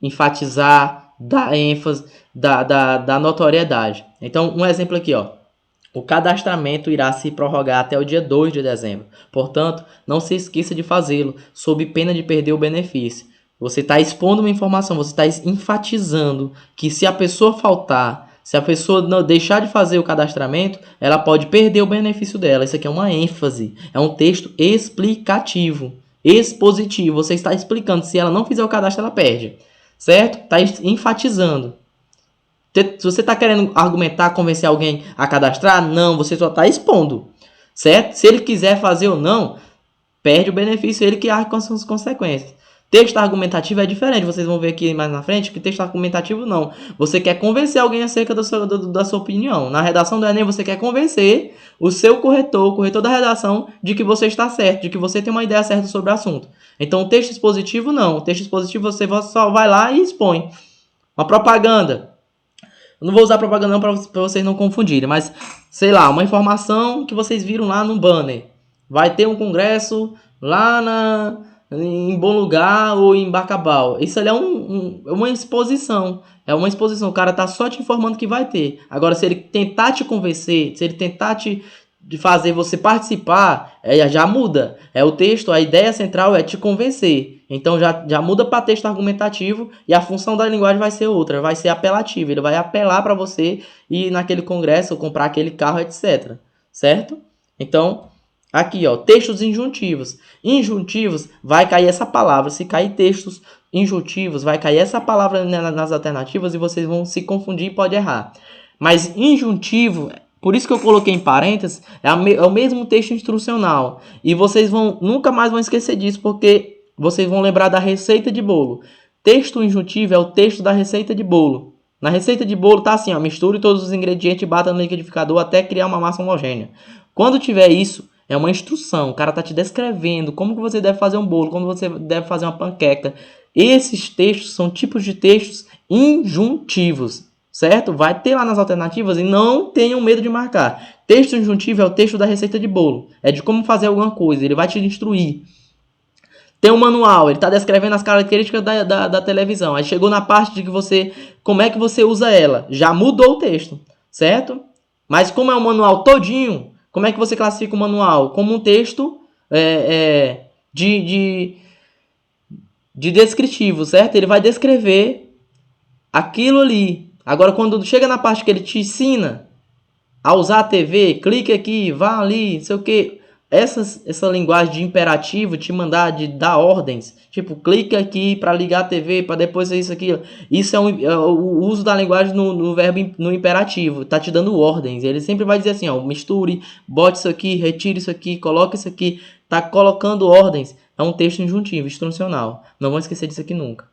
enfatizar, dar ênfase, dar notoriedade. Então, um exemplo aqui, ó. O cadastramento irá se prorrogar até o dia 2 de dezembro. Portanto, não se esqueça de fazê-lo, sob pena de perder o benefício. Você está expondo uma informação, você está enfatizando que se a pessoa faltar, se a pessoa não deixar de fazer o cadastramento, ela pode perder o benefício dela. Isso aqui é uma ênfase, é um texto explicativo, expositivo. Você está explicando, se ela não fizer o cadastro, ela perde. certo? Tá enfatizando. Se você está querendo argumentar, convencer alguém a cadastrar, não, você só está expondo, certo? Se ele quiser fazer ou não, perde o benefício, ele que arca com as consequências. Texto argumentativo é diferente, vocês vão ver aqui mais na frente que texto argumentativo não. Você quer convencer alguém acerca da sua opinião. Na redação do Enem você quer convencer o seu corretor, o corretor da redação, de que você está certo, de que você tem uma ideia certa sobre o assunto. Então o texto expositivo não. O texto expositivo você só vai lá e expõe. Uma propaganda. Eu não vou usar propaganda para vocês não confundirem, mas sei lá, uma informação que vocês viram lá no banner. Vai ter um congresso lá em Bom Lugar ou em Bacabal. Isso ali é uma exposição. É uma exposição. O cara tá só te informando que vai ter. Agora, se ele tentar te convencer, se ele tentar de fazer você participar, já muda. O texto, a ideia central é te convencer. Então já muda para texto argumentativo e a função da linguagem vai ser outra, vai ser apelativa. Ele vai apelar para você ir naquele congresso, comprar aquele carro, etc. Certo? Então, aqui, ó, textos injuntivos. Injuntivos, vai cair essa palavra. Se cair textos injuntivos, vai cair essa palavra nas alternativas e vocês vão se confundir e pode errar. Mas injuntivo, por isso que eu coloquei em parênteses, é o mesmo texto instrucional. E vocês nunca mais vão esquecer disso, porque vocês vão lembrar da receita de bolo. Texto injuntivo é o texto da receita de bolo. Na receita de bolo tá assim, ó, misture todos os ingredientes e bata no liquidificador até criar uma massa homogênea. Quando tiver isso, é uma instrução. O cara tá te descrevendo como que você deve fazer um bolo, como você deve fazer uma panqueca. Esses textos são tipos de textos injuntivos, certo? Vai ter lá nas alternativas e não tenham medo de marcar. Texto injuntivo é o texto da receita de bolo. É de como fazer alguma coisa, ele vai te instruir. Tem um manual, ele está descrevendo as características da televisão. Aí chegou na parte de que como é que você usa ela. Já mudou o texto, certo? Mas como é um manual todinho, como é que você classifica o manual? Como um texto de descritivo, certo? Ele vai descrever aquilo ali. Agora, quando chega na parte que ele te ensina a usar a TV, clique aqui, vá ali, não sei o que. Essa linguagem de imperativo, te mandar, de dar ordens, tipo, clica aqui para ligar a TV, para depois fazer isso aqui. Isso é o uso da linguagem no verbo no imperativo, tá te dando ordens. Ele sempre vai dizer assim, ó, misture, bote isso aqui, retire isso aqui, coloque isso aqui, tá colocando ordens. É um texto injuntivo, instrucional. Não vão esquecer disso aqui nunca.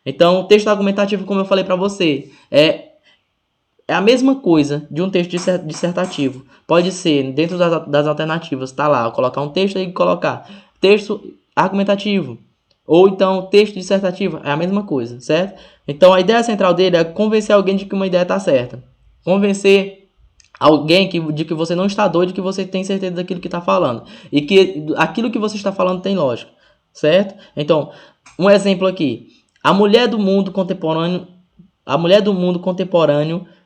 Então, o texto argumentativo, como eu falei para você, é a mesma coisa de um texto dissertativo. Pode ser, dentro das alternativas, tá lá, colocar um texto e colocar texto argumentativo. Ou então, texto dissertativo, é a mesma coisa, certo? Então, a ideia central dele é convencer alguém de que uma ideia está certa. Convencer alguém de que você não está doido, de que você tem certeza daquilo que está falando. E que aquilo que você está falando tem lógica, certo? Então, um exemplo aqui. A mulher do mundo contemporâneo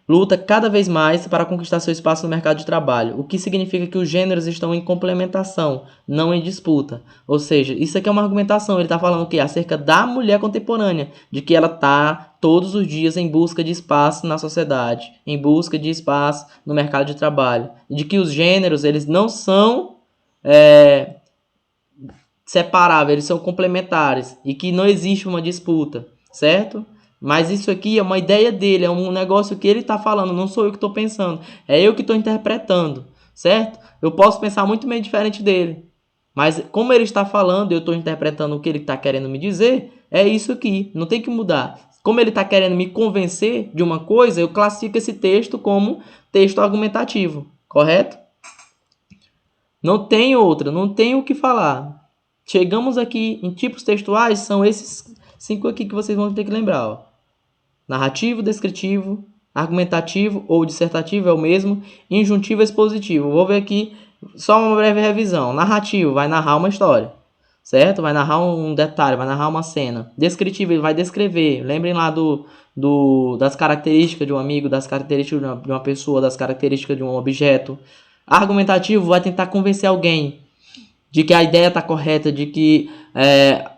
luta cada vez mais para conquistar seu espaço no mercado de trabalho, o que significa que os gêneros estão em complementação, não em disputa. Ou seja, isso aqui é uma argumentação, ele está falando o quê? Acerca da mulher contemporânea, de que ela está todos os dias em busca de espaço na sociedade, em busca de espaço no mercado de trabalho, de que os gêneros eles não são separáveis, eles são complementares e que não existe uma disputa, certo? Mas isso aqui é uma ideia dele, é um negócio que ele está falando, não sou eu que estou pensando, é eu que estou interpretando, certo? Eu posso pensar muito meio diferente dele, mas como ele está falando, eu estou interpretando o que ele está querendo me dizer, é isso aqui, não tem que mudar. Como ele está querendo me convencer de uma coisa, eu classifico esse texto como texto argumentativo, correto? Não tem outra, não tem o que falar. Chegamos aqui em tipos textuais, são esses 5 aqui que vocês vão ter que lembrar, ó. Narrativo, descritivo, argumentativo ou dissertativo é o mesmo. Injuntivo, expositivo. Vou ver aqui só uma breve revisão. Narrativo vai narrar uma história, certo? Vai narrar um detalhe, vai narrar uma cena. Descritivo, ele vai descrever. Lembrem lá das características de um amigo, das características de uma pessoa, das características de um objeto. Argumentativo vai tentar convencer alguém de que a ideia está correta, de que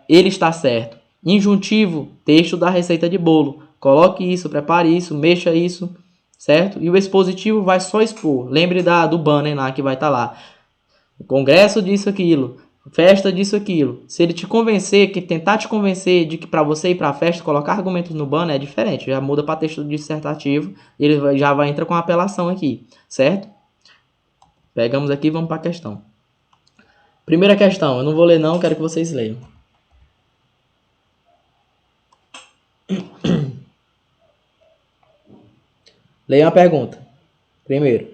ele está certo. Injuntivo, texto da receita de bolo. Coloque isso, prepare isso, mexa isso, certo? E o expositivo vai só expor. Lembre do banner lá que vai estar lá. O congresso disso, aquilo. festa disso, aquilo. Se ele te convencer, que tentar te convencer de que pra você ir pra festa, colocar argumentos no banner é diferente. Já muda pra texto dissertativo, já vai entrar com apelação aqui, certo? Pegamos aqui e vamos pra questão. Primeira questão, eu não vou ler não, quero que vocês leiam. Leiam a pergunta. Primeiro.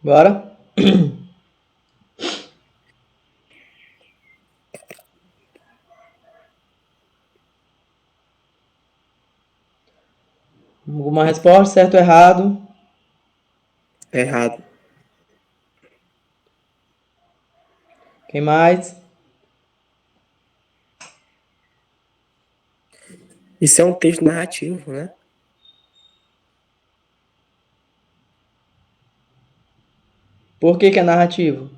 Bora? Alguma resposta, certo ou errado? Errado. Quem mais? Isso é um texto narrativo, né? Por que é narrativo?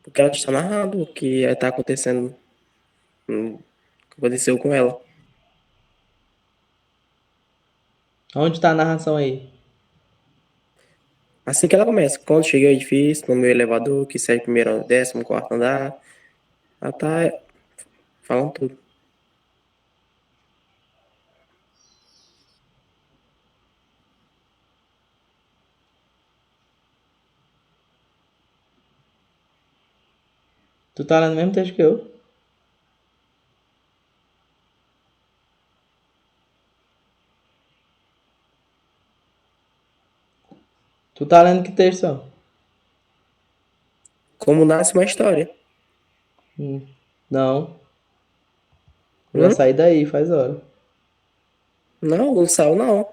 Porque ela está narrando o que está acontecendo, o que aconteceu com ela. Onde tá a narração aí? Assim que ela começa, quando chega ao edifício, no meu elevador, que segue primeiro ao 14º andar, ela tá falando tudo. Tu tá lendo o mesmo texto que eu? Tu tá lendo que texto? Ó? Como nasce uma história. Não. Já saí daí, faz hora. Não, não saiu, não.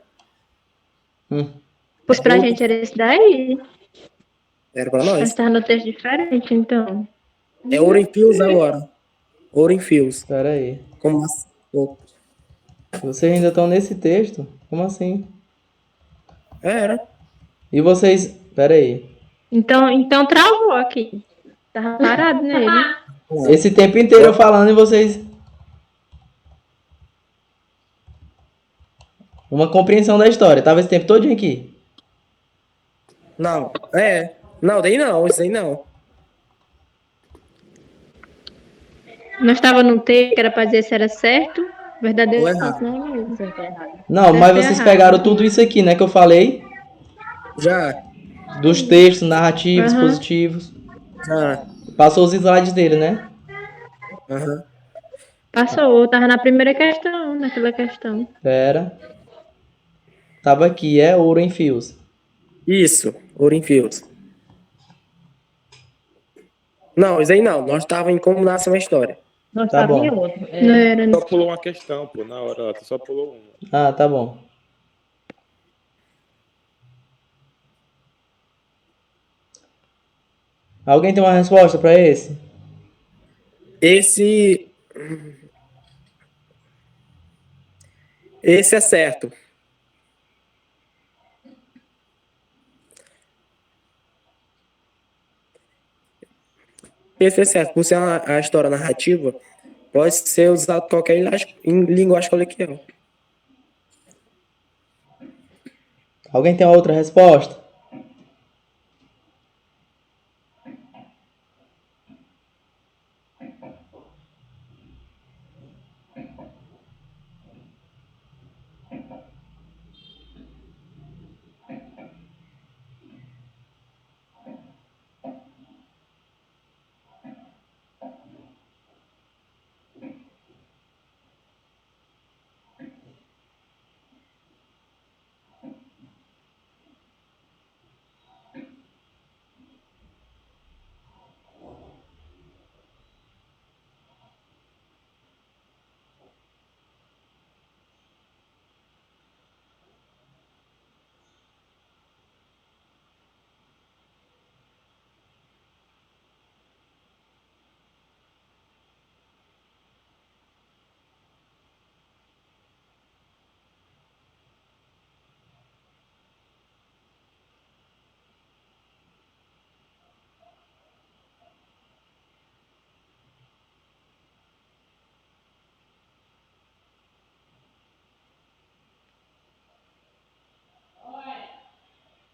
Pois pra gente era esse daí. Era pra Mas nós. tava no texto diferente, então. É Ouro em Fios agora. Ouro em Fios. Pera aí. Como nasce... Vocês ainda estão nesse texto? Como assim? Era. E vocês... Pera aí. Então travou aqui. Tava parado nele. Esse tempo inteiro eu falando e vocês... Uma compreensão da história. Tava esse tempo todinho aqui. Não, é. Não, daí não, isso aí não. Nós estava num texto que era pra dizer se era certo, verdadeiro Ou ou falso, errado. não é mesmo? Não, mas vocês errado. pegaram tudo isso aqui, né? Que eu falei. Já, Dos textos narrativos, Aham. positivos. já. Passou os slides dele, né? Aham. Passou, tava na primeira questão, naquela questão. Pera. Tava aqui, é ouro em fios. Isso, Ouro em Fios. Não, isso aí não. Nós tava em Como Nasce uma História. Nós Tá bom. outro. Não era. Só pulou uma questão, pô, na hora, ela só pulou uma. Ah, tá bom. Alguém tem uma resposta pra esse? Esse Esse é certo. Esse é certo. Por ser a história narrativa, pode ser usado qualquer em linguagem coloquial. Alguém tem outra resposta?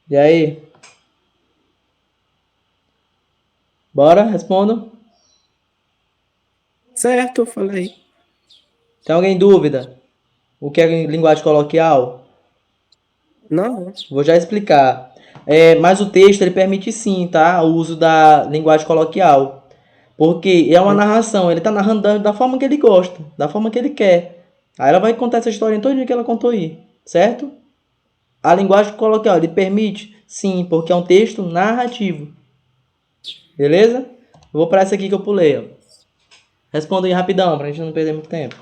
E aí? Bora, respondo. Certo, eu falei. Tem alguém em dúvida? O que é linguagem coloquial? Não. Vou já explicar. Mas o texto ele permite sim, tá? O uso da linguagem coloquial. Porque é uma narração, ele tá narrando da forma que ele gosta, da forma que ele quer. Aí ela vai contar essa história em todo dia que ela contou aí, certo? A linguagem coloquial, ele permite? Sim, porque é um texto narrativo. Beleza? Eu vou para essa aqui que eu pulei, ó. Responda aí rapidão, pra gente não perder muito tempo.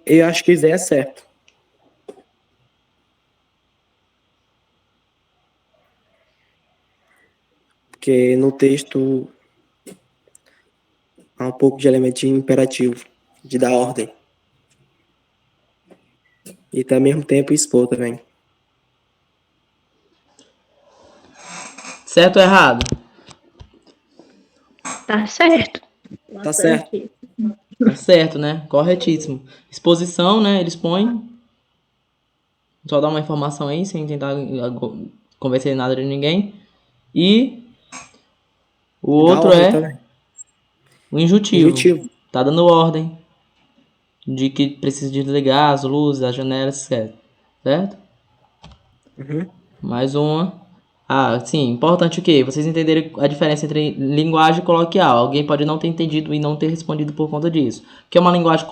Eu acho que Zé é certo. Porque no texto há um pouco de elemento de imperativo, de dar ordem. E ao mesmo tempo expor também. Certo ou errado? Tá certo. Tá certo. Tá certo, né? Corretíssimo. Exposição, né? Eles põem. Só dar uma informação aí, sem tentar convencer nada de ninguém. E o E dá outro ordem é também. o injuntivo. Injuntivo. Tá dando ordem de que precisa desligar as luzes, as janelas, etc. Certo? Uhum. Mais uma. Ah, sim, importante o quê? Vocês entenderem a diferença entre linguagem coloquial. Alguém pode não ter entendido e não ter respondido por conta disso. O que é uma linguagem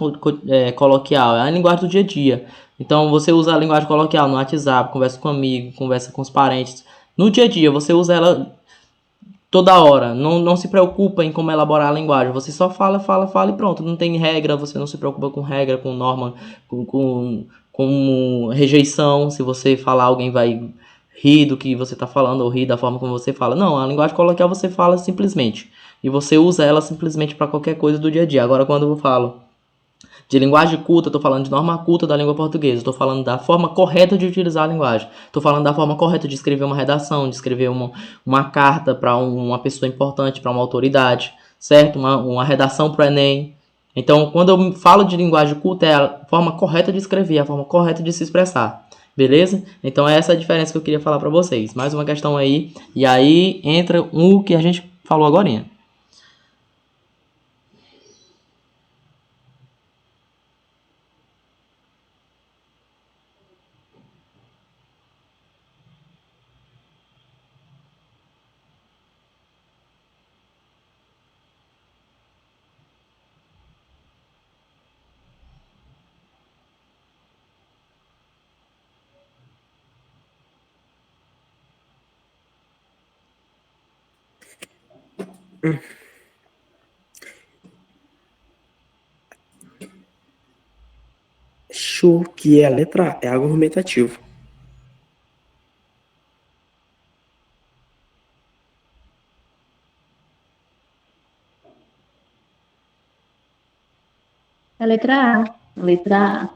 coloquial? É a linguagem do dia a dia. Então, você usa a linguagem coloquial no WhatsApp, conversa com amigo, conversa com os parentes. No dia a dia, você usa ela toda hora. Não se preocupa em como elaborar a linguagem. Você só fala, fala, fala e pronto. Não tem regra, você não se preocupa com regra, com norma, com rejeição. Se você falar, alguém vai rir do que você está falando ou rir da forma como você fala. Não, a linguagem coloquial você fala simplesmente. E você usa ela simplesmente para qualquer coisa do dia a dia. Agora, quando eu falo de linguagem culta, estou falando de norma culta da língua portuguesa, estou falando da forma correta de utilizar a linguagem, estou falando da forma correta de escrever uma redação, de escrever uma carta para uma pessoa importante, para uma autoridade, certo? Uma redação para o Enem. Então, quando eu falo de linguagem culta, é a forma correta de escrever, a forma correta de se expressar. Beleza? Então, essa é a diferença que eu queria falar para vocês. Mais uma questão aí. E aí entra o que a gente falou agora. Show, que é a letra A, é argumentativo. A letra A. Letra A.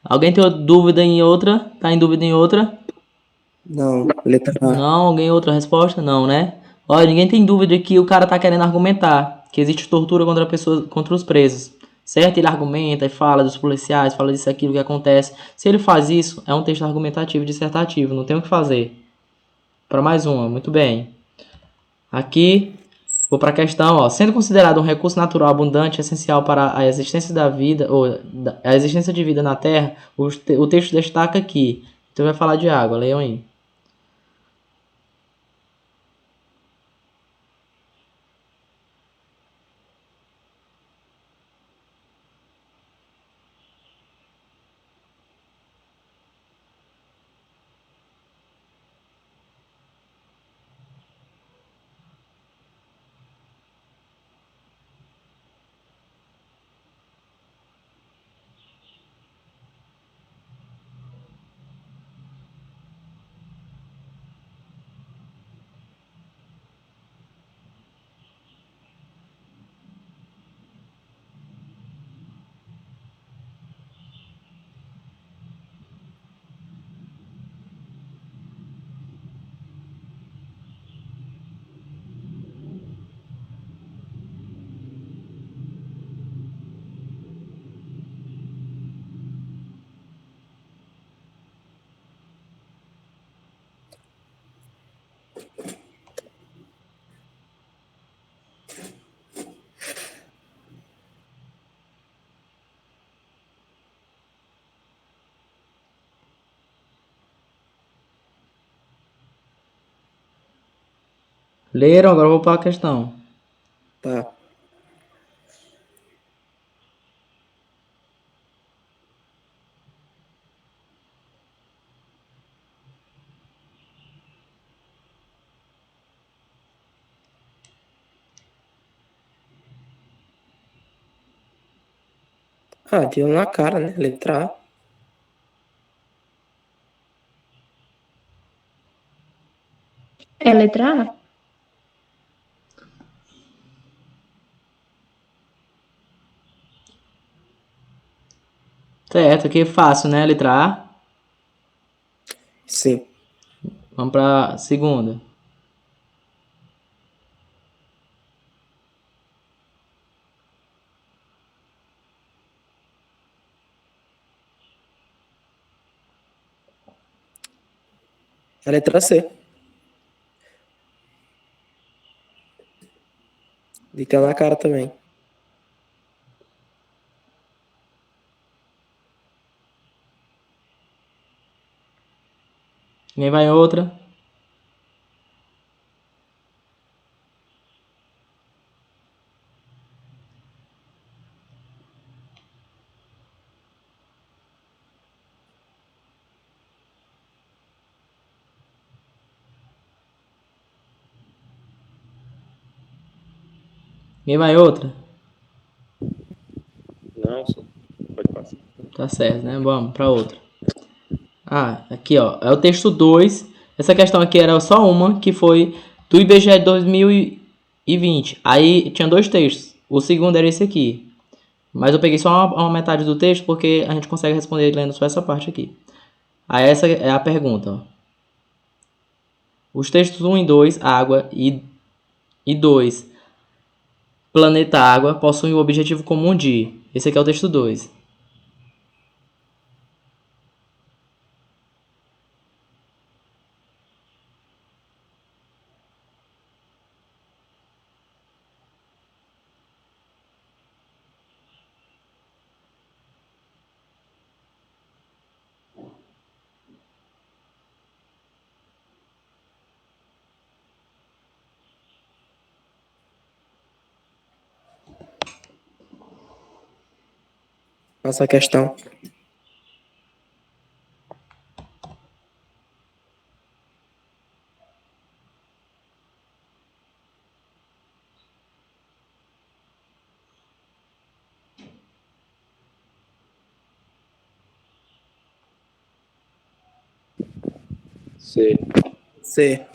Alguém tem dúvida em outra? Tá em dúvida em outra? Não, letra A. Não, alguém outra resposta? Não, né? Olha, ninguém tem dúvida que o cara tá querendo argumentar que existe tortura contra pessoas, contra os presos. Certo? Ele argumenta e fala dos policiais, fala disso aquilo que acontece. Se ele faz isso, é um texto argumentativo dissertativo, não tem o que fazer. Para mais uma, muito bem. Aqui, vou para a questão, ó. Sendo considerado um recurso natural abundante essencial para a existência da vida, ou a existência de vida na Terra, o texto destaca aqui. Então vai falar de água, leiam aí. Leram, agora eu vou para a questão. Tá. Ah, deu na cara, né? Letra A. É a letra A? Certo, aqui é fácil, né? Letra A. Sim. Vamos para a segunda. A letra C. Deu na cara também. Quem vai em outra? Quem vai em outra? Não, só pode passar. Tá certo, né? Vamos para outra. Ah, aqui ó, é o texto 2. Essa questão aqui era só uma, que foi do IBGE de 2020. Aí tinha dois textos. O segundo era esse aqui. Mas eu peguei só uma metade do texto porque a gente consegue responder lendo só essa parte aqui. Aí essa é a pergunta, ó. Os textos 1 e 2, água, e 2, planeta água, possuem o objetivo comum de... Esse aqui é o texto 2. Passa a questão. C. C.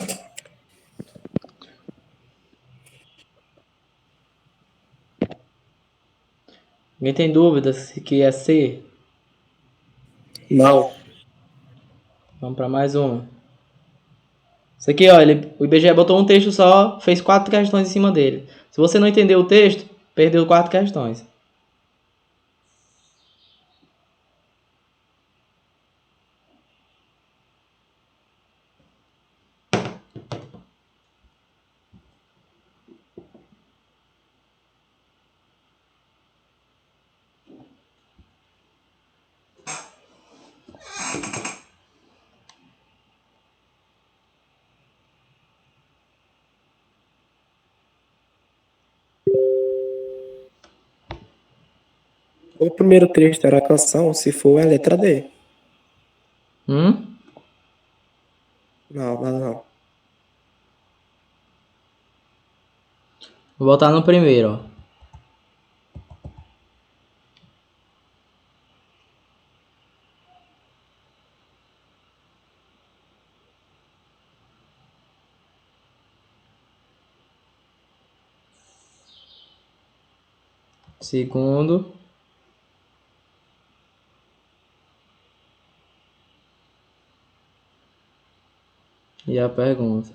Alguém tem dúvidas se que é C? Não. Vamos para mais uma. Isso aqui, ó, o IBGE botou um texto só, fez 4 questões em cima dele. Se você não entendeu o texto, perdeu 4 questões. O primeiro trecho era a canção, se for, é a letra D. Hum? Não, não, não. Vou botar no primeiro, ó. Segundo. E a pergunta.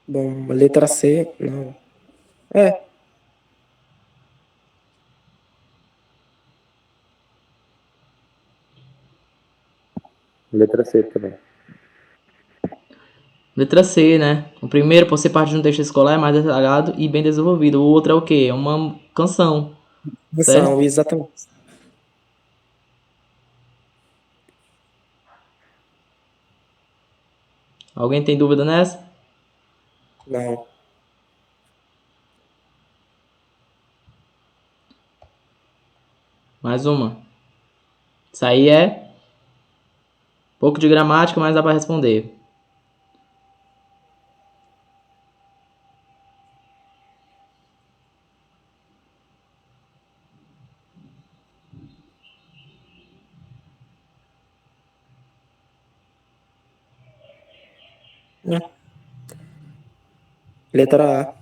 Bom, a letra C, não. É, Letra C também. Letra C, né? O primeiro, por ser parte de um texto escolar, é mais detalhado e bem desenvolvido. O outro é o quê? É uma canção, certo? canção, exatamente. Alguém tem dúvida nessa? Não. Mais uma. Isso aí é pouco de gramática, mas dá para responder. É. Letra A.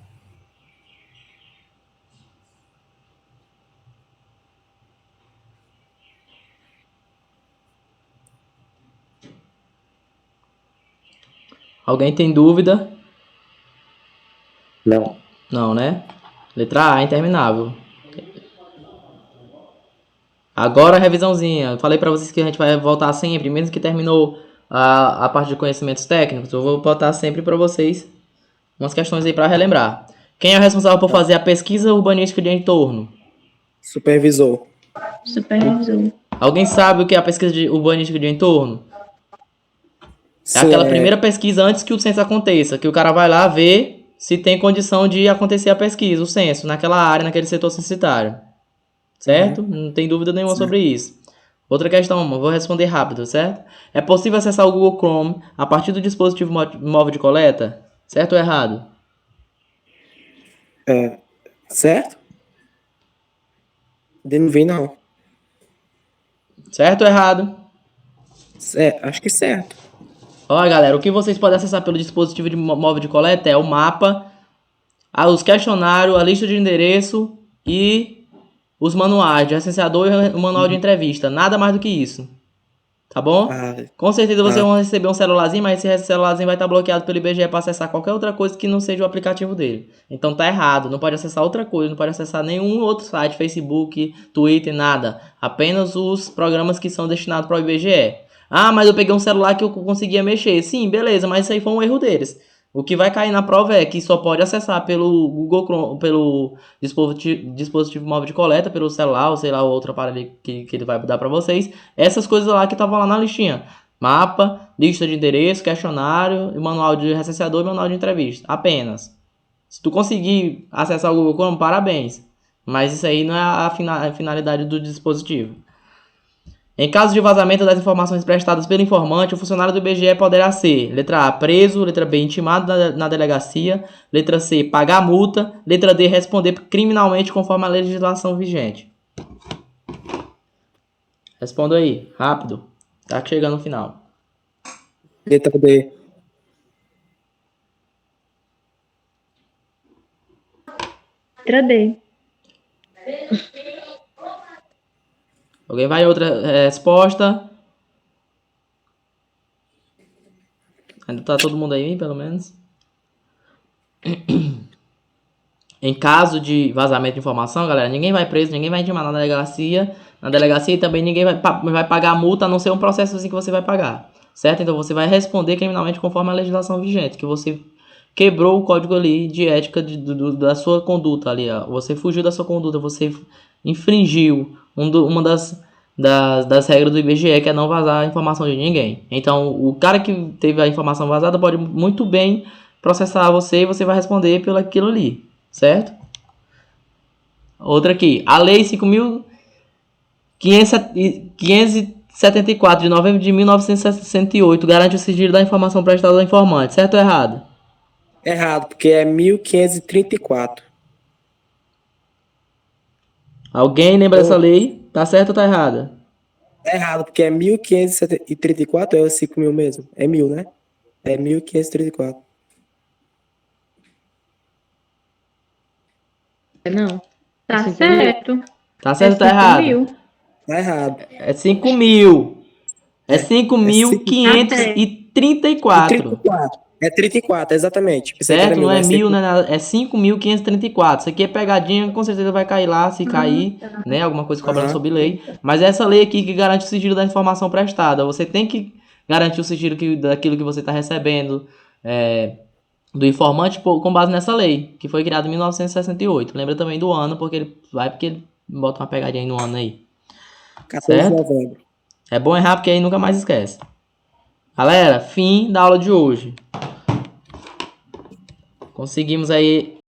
Alguém tem dúvida? Não. Não, né? Letra A, interminável. Agora a revisãozinha. Eu falei para vocês que a gente vai voltar sempre, mesmo que terminou a parte de conhecimentos técnicos, eu vou botar sempre para vocês umas questões aí para relembrar. Quem é o responsável por fazer a pesquisa urbanística de entorno? Supervisor. Supervisor. Alguém sabe o que é a pesquisa urbanística de entorno? É Sim, aquela primeira pesquisa antes que o censo aconteça, que o cara vai lá ver se tem condição de acontecer a pesquisa, o censo, naquela área, naquele setor censitário. Certo? Não tem dúvida nenhuma sobre isso. Outra questão, vou responder rápido, certo? É possível acessar o Google Chrome a partir do dispositivo móvel de coleta? Certo ou errado? certo? Não vi, não. Certo ou errado? Acho que certo. Olha, galera, o que vocês podem acessar pelo dispositivo móvel de coleta é o mapa, os questionários, a lista de endereço e os manuais de recenseador e o manual de entrevista. Nada mais do que isso. Tá bom? Ah, Com certeza vocês tá. vão receber um celularzinho, mas esse celularzinho vai estar bloqueado pelo IBGE para acessar qualquer outra coisa que não seja o aplicativo dele. Então tá errado, não pode acessar outra coisa, não pode acessar nenhum outro site, Facebook, Twitter, nada. Apenas os programas que são destinados para o IBGE. Ah, mas eu peguei um celular que eu conseguia mexer. Sim, beleza, mas isso aí foi um erro deles. O que vai cair na prova é que só pode acessar pelo Google Chrome, pelo dispositivo móvel de coleta, pelo celular, ou sei lá, outro aparelho que ele vai dar para vocês. Essas coisas lá que estavam lá na listinha. Mapa, lista de endereço, questionário, manual de recenseador e manual de entrevista. Apenas. Se tu conseguir acessar o Google Chrome, parabéns. Mas isso aí não é a finalidade do dispositivo. Em caso de vazamento das informações prestadas pelo informante, o funcionário do IBGE poderá ser: letra A, preso, letra B, intimado na delegacia, letra C, pagar multa, letra D, responder criminalmente conforme a legislação vigente. Responda aí, rápido. Tá chegando no final. Letra D. Letra D. Alguém vai em outra resposta? Ainda tá todo mundo aí, pelo menos? Em caso de vazamento de informação, galera, ninguém vai preso, ninguém vai intimar na delegacia. Na delegacia também ninguém vai pagar a multa, a não ser um processo assim que você vai pagar. Certo? Então você vai responder criminalmente conforme a legislação vigente, que você quebrou o código ali de ética da sua conduta ali, ó. Você fugiu da sua conduta, você infringiu uma das regras do IBGE, que é não vazar a informação de ninguém. Então, o cara que teve a informação vazada pode muito bem processar você e você vai responder pelo aquilo ali, certo? Outra aqui, a Lei 5.574 de novembro de 1968 garante o sigilo da informação prestada ao informante, certo ou errado? Errado, porque é 1534. Alguém lembra dessa lei? Tá certo ou tá errada? Errado, porque é 1534 ou é 5.000 mesmo? É 1.000, né? É 1534. Não. Tá certo. Tá certo ou tá 5 errado? mil. Tá errado. É 5.000. É É 5.534. 34. É 34, exatamente. Pensei que era Certo? Não 1.000, é mas 1.000, né? É 5.534. Isso aqui é pegadinha, com certeza vai cair lá, se cair, né? Alguma coisa cobrando sobre lei. Mas é essa lei aqui que garante o sigilo da informação prestada. Você tem que garantir o sigilo daquilo que você está recebendo do informante com base nessa lei, que foi criada em 1968. Lembra também do ano, porque ele bota uma pegadinha aí no ano aí. 14 de Certo? novembro. É bom errar porque aí nunca mais esquece. Galera, fim da aula de hoje. Conseguimos aí